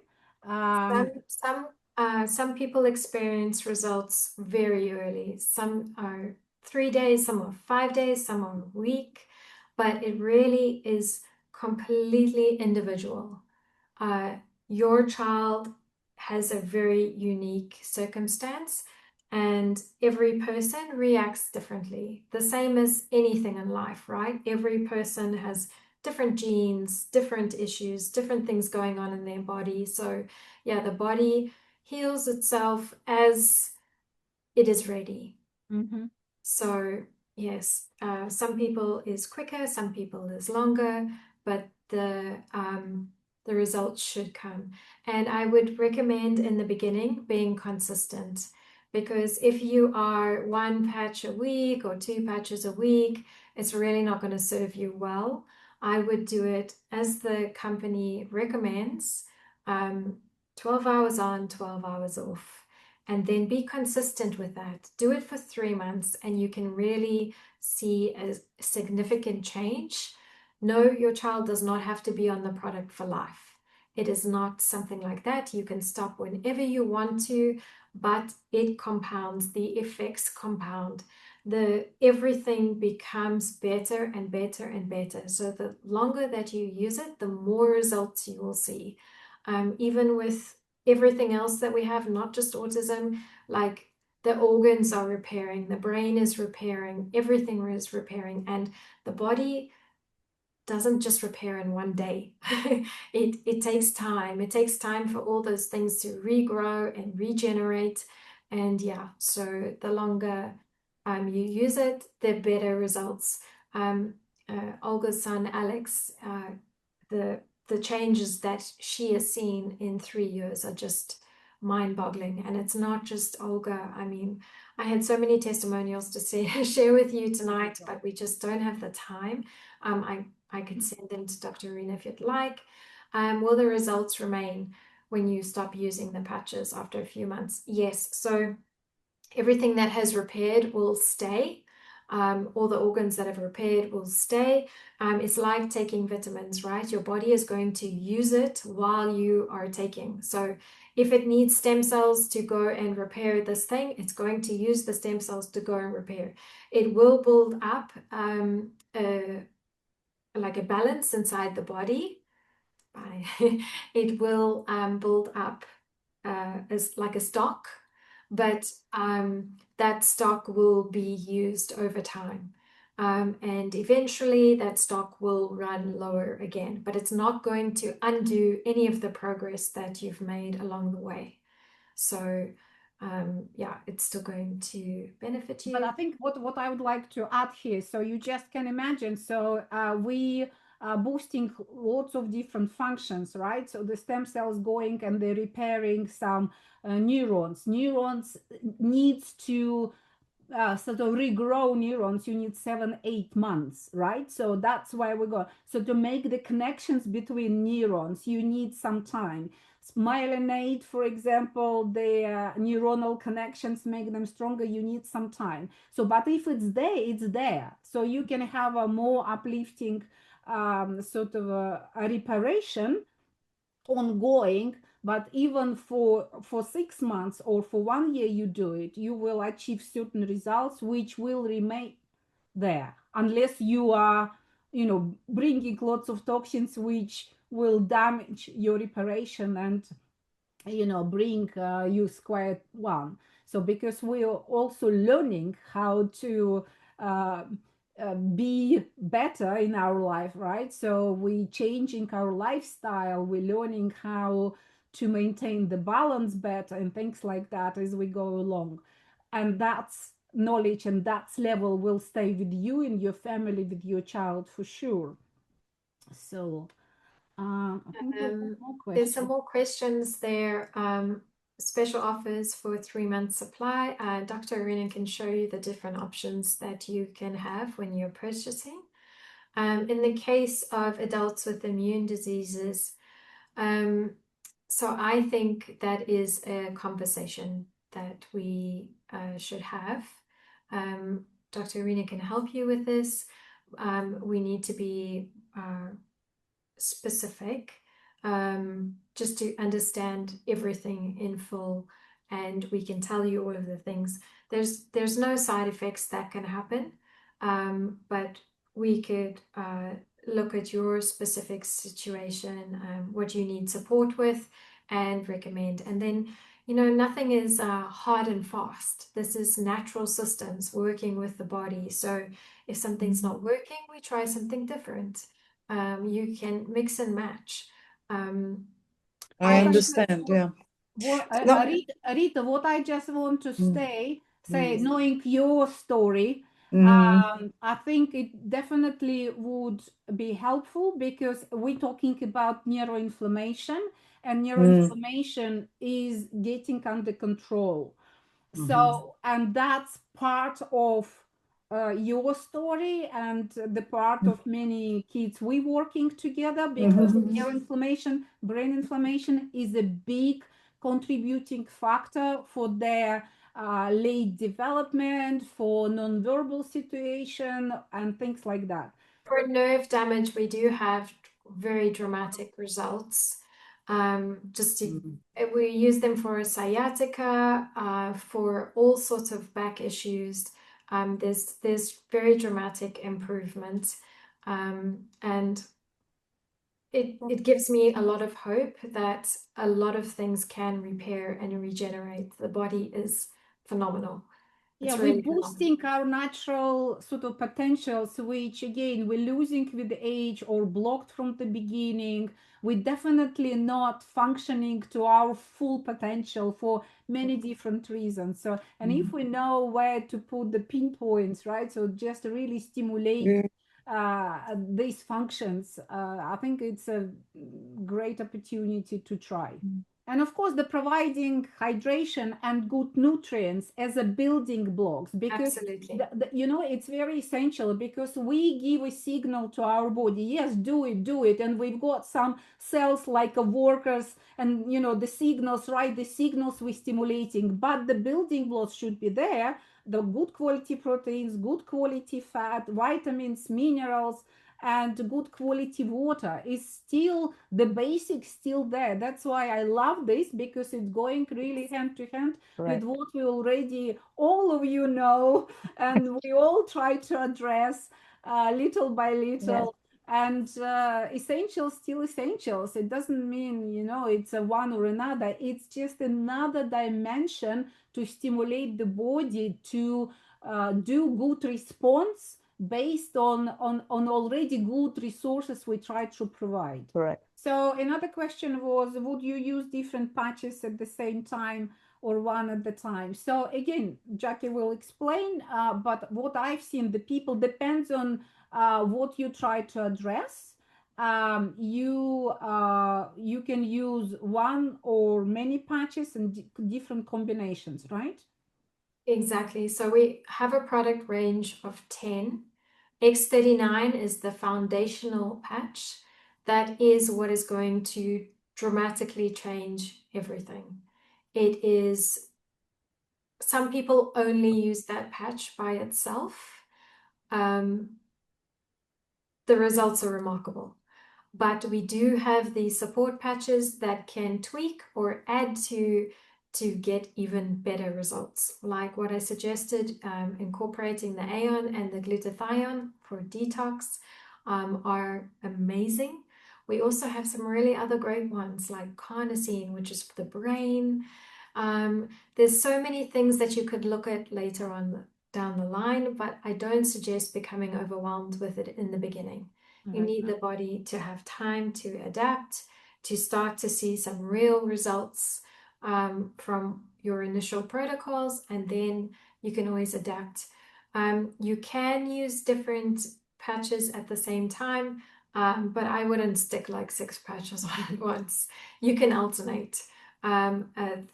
Some people experience results very early. Some are 3 days, some are 5 days, some are a week, but it really is completely individual. Your child has a very unique circumstance, and every person reacts differently. The same as anything in life, right? Every person has different genes, different issues, different things going on in their body. So yeah, the body heals itself as it is ready. So yes, some people is quicker, some people is longer, but the results should come. And I would recommend in the beginning being consistent. because if you are 1 patch a week or 2 patches a week, it's really not going to serve you well. I would do it as the company recommends, 12 hours on, 12 hours off, and then be consistent with that. Do it for 3 months and you can really see a significant change. No, your child does not have to be on the product for life. It is not something like that. You can stop whenever you want to, but it compounds, the effects compound. Everything becomes better and better and better. So the longer that you use it, the more results you will see. Even with everything else that we have, not just autism, like the organs are repairing, the brain is repairing, everything is repairing, and the body doesn't just repair in one day. It takes time. It takes time for all those things to regrow and regenerate. And yeah, so the longer you use it, the better results. Olga's son, Alex, the changes that she has seen in 3 years are just mind-boggling. And it's not just Olga. I mean, I had so many testimonials to share with you tonight, but we just don't have the time. I could send them to Dr. Arena if you'd like. Will the results remain when you stop using the patches after a few months? Yes. So everything that has repaired will stay. All the organs that have repaired will stay. It's like taking vitamins, right? Your body is going to use it while you are taking. So if it needs stem cells to go and repair this thing, it's going to use the stem cells to go and repair. It will build up like a balance inside the body. It will build up as like a stock, but that stock will be used over time. And eventually that stock will run lower again, but it's not going to undo any of the progress that you've made along the way. So yeah, it's still going to benefit you. But I think what I would like to add here, so you just can imagine, so we are boosting lots of different functions, right? So the stem cells going and they're repairing some neurons. Neurons needs to sort of regrow neurons, you need 7-8 months, right? So that's why we go. So to make the connections between neurons, you need some time. Myelinate, for example, the neuronal connections, make them stronger, you need some time. So, but if it's there, it's there. So you can have a more uplifting sort of a reparation ongoing, but even for 6 months or for 1 year you do it, you will achieve certain results which will remain there, unless you are, you know, bringing lots of toxins which will damage your reparation and, you know, bring you square one. So because we are also learning how to be better in our life, right? So we changing our lifestyle, we're learning how to maintain the balance better and things like that as we go along. And that's knowledge and that's level will stay with you and your family, with your child for sure. So I think there's some more questions there. Special offers for 3 months supply. Dr. Arena can show you the different options that you can have when you're purchasing. In the case of adults with immune diseases, so I think that is a conversation that we should have. Dr. Arena can help you with this. We need to be specific, just to understand everything in full, and we can tell you all of the things. There's no side effects that can happen, but we could look at your specific situation, what you need support with, and recommend. And then, you know, nothing is hard and fast. This is natural systems working with the body. So if something's not working, we try something different. You can mix and match. I understand, yeah. Rita, what I just want to say, knowing your story, I think it definitely would be helpful because we're talking about neuroinflammation, and neuroinflammation is getting under control. So, and that's part of your story and the part of many kids we working together, because neuroinflammation, brain inflammation is a big contributing factor for their late development, for nonverbal situation and things like that. For nerve damage, we do have very dramatic results. We use them for sciatica, for all sorts of back issues. There's very dramatic improvement, and it gives me a lot of hope that a lot of things can repair and regenerate. The body is phenomenal. Yeah, It's we're really boosting our natural sort of potentials, which again, we're losing with the age or blocked from the beginning. We're definitely not functioning to our full potential for many different reasons. So, and if we know where to put the pinpoints, right? So just really stimulate these functions, I think it's a great opportunity to try. And of course, the providing hydration and good nutrients as a building blocks, because Absolutely. you know, it's very essential, because we give a signal to our body, yes, do it, and we've got some cells like workers, and you know, the signals, right, the signals we're stimulating, but the building blocks should be there, the good quality proteins, good quality fat, vitamins, minerals, and good quality water is still the basics still there. That's why I love this, because it's going really hand to hand with what we already all of you know, and we all try to address little by little. And essentials still essentials. It doesn't mean, you know, it's a one or another. It's just another dimension to stimulate the body to do good response based on already good resources we try to provide. Correct. So another question was, would you use different patches at the same time or one at the time? So again, Jackie will explain, but what I've seen, the people, depends on what you try to address. You can use one or many patches and different combinations, right? Exactly. So we have a product range of 10. X-39 is the foundational patch. That is what is going to dramatically change everything. It is, some people only use that patch by itself. The results are remarkable. But we do have the support patches that can tweak or add to get even better results, like what I suggested, incorporating the AON and the glutathione for detox are amazing. We also have some really other great ones like carnosine, which is for the brain. There's so many things that you could look at later on down the line, but I don't suggest becoming overwhelmed with it in the beginning. You need the body to have time to adapt, to start to see some real results from your initial protocols, and then you can always adapt. You can use different patches at the same time, but I wouldn't stick like 6 patches on at once. You can alternate. The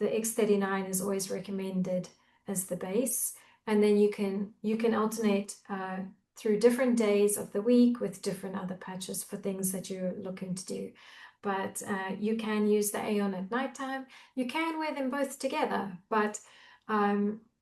X-39 is always recommended as the base, and then you can alternate through different days of the week with different other patches for things that you're looking to do. But you can use the AON at nighttime. You can wear them both together, but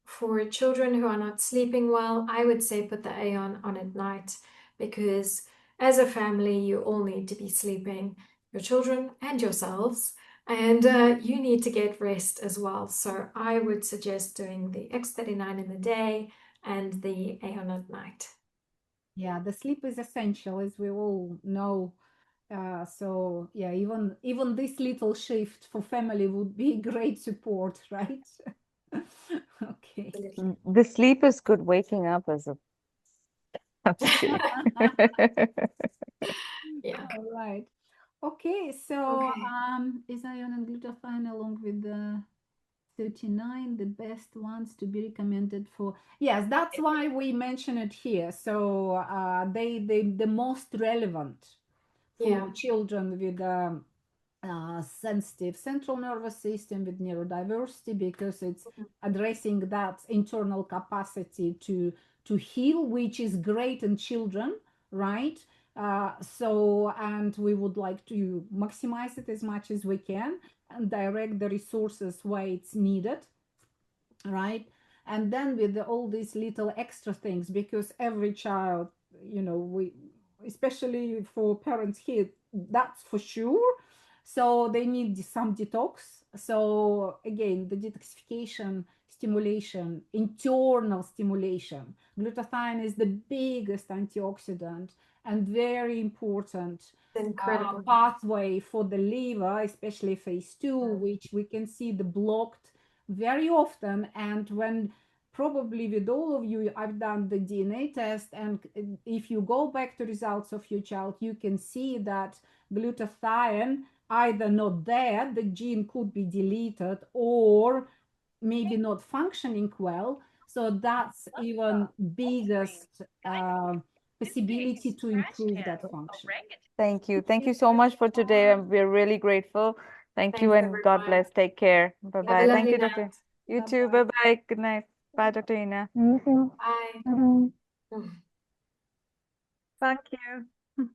for children who are not sleeping well, I would say put the AON on at night, because as a family, you all need to be sleeping, your children and yourselves, and you need to get rest as well. So I would suggest doing the X-39 in the day and the AON at night. Yeah, the sleep is essential, as we all know. So yeah, even this little shift for family would be great support, right? Okay. The sleep is good. Waking up is a I'm just kidding. Yeah. All right. Okay, so is ion and glutathione along with the 39 the best ones to be recommended for? Yes, that's why we mention it here. So they the most relevant for children with sensitive central nervous system with neurodiversity, because it's addressing that internal capacity to heal, which is great in children, right? And we would like to maximize it as much as we can and direct the resources where it's needed, right? And then with all these little extra things, because every child, we, especially for parents here, that's for sure. So they need some detox. So again, the detoxification stimulation, internal stimulation. Glutathione is the biggest antioxidant and very important Incredible. pathway for the liver, especially phase 2, which we can see the blocked very often. And when probably with all of you, I've done the DNA test, and if you go back to results of your child, you can see that glutathione either not there, the gene could be deleted, or maybe not functioning well. So that's even biggest possibility to improve that function. Thank you. Thank you so much for today. We're really grateful. Thank you, and God bless. Take care. Bye-bye. Thank you, Dr. You too. Bye-bye. Good night. Bye, Dr. Ina. Bye. Thank you.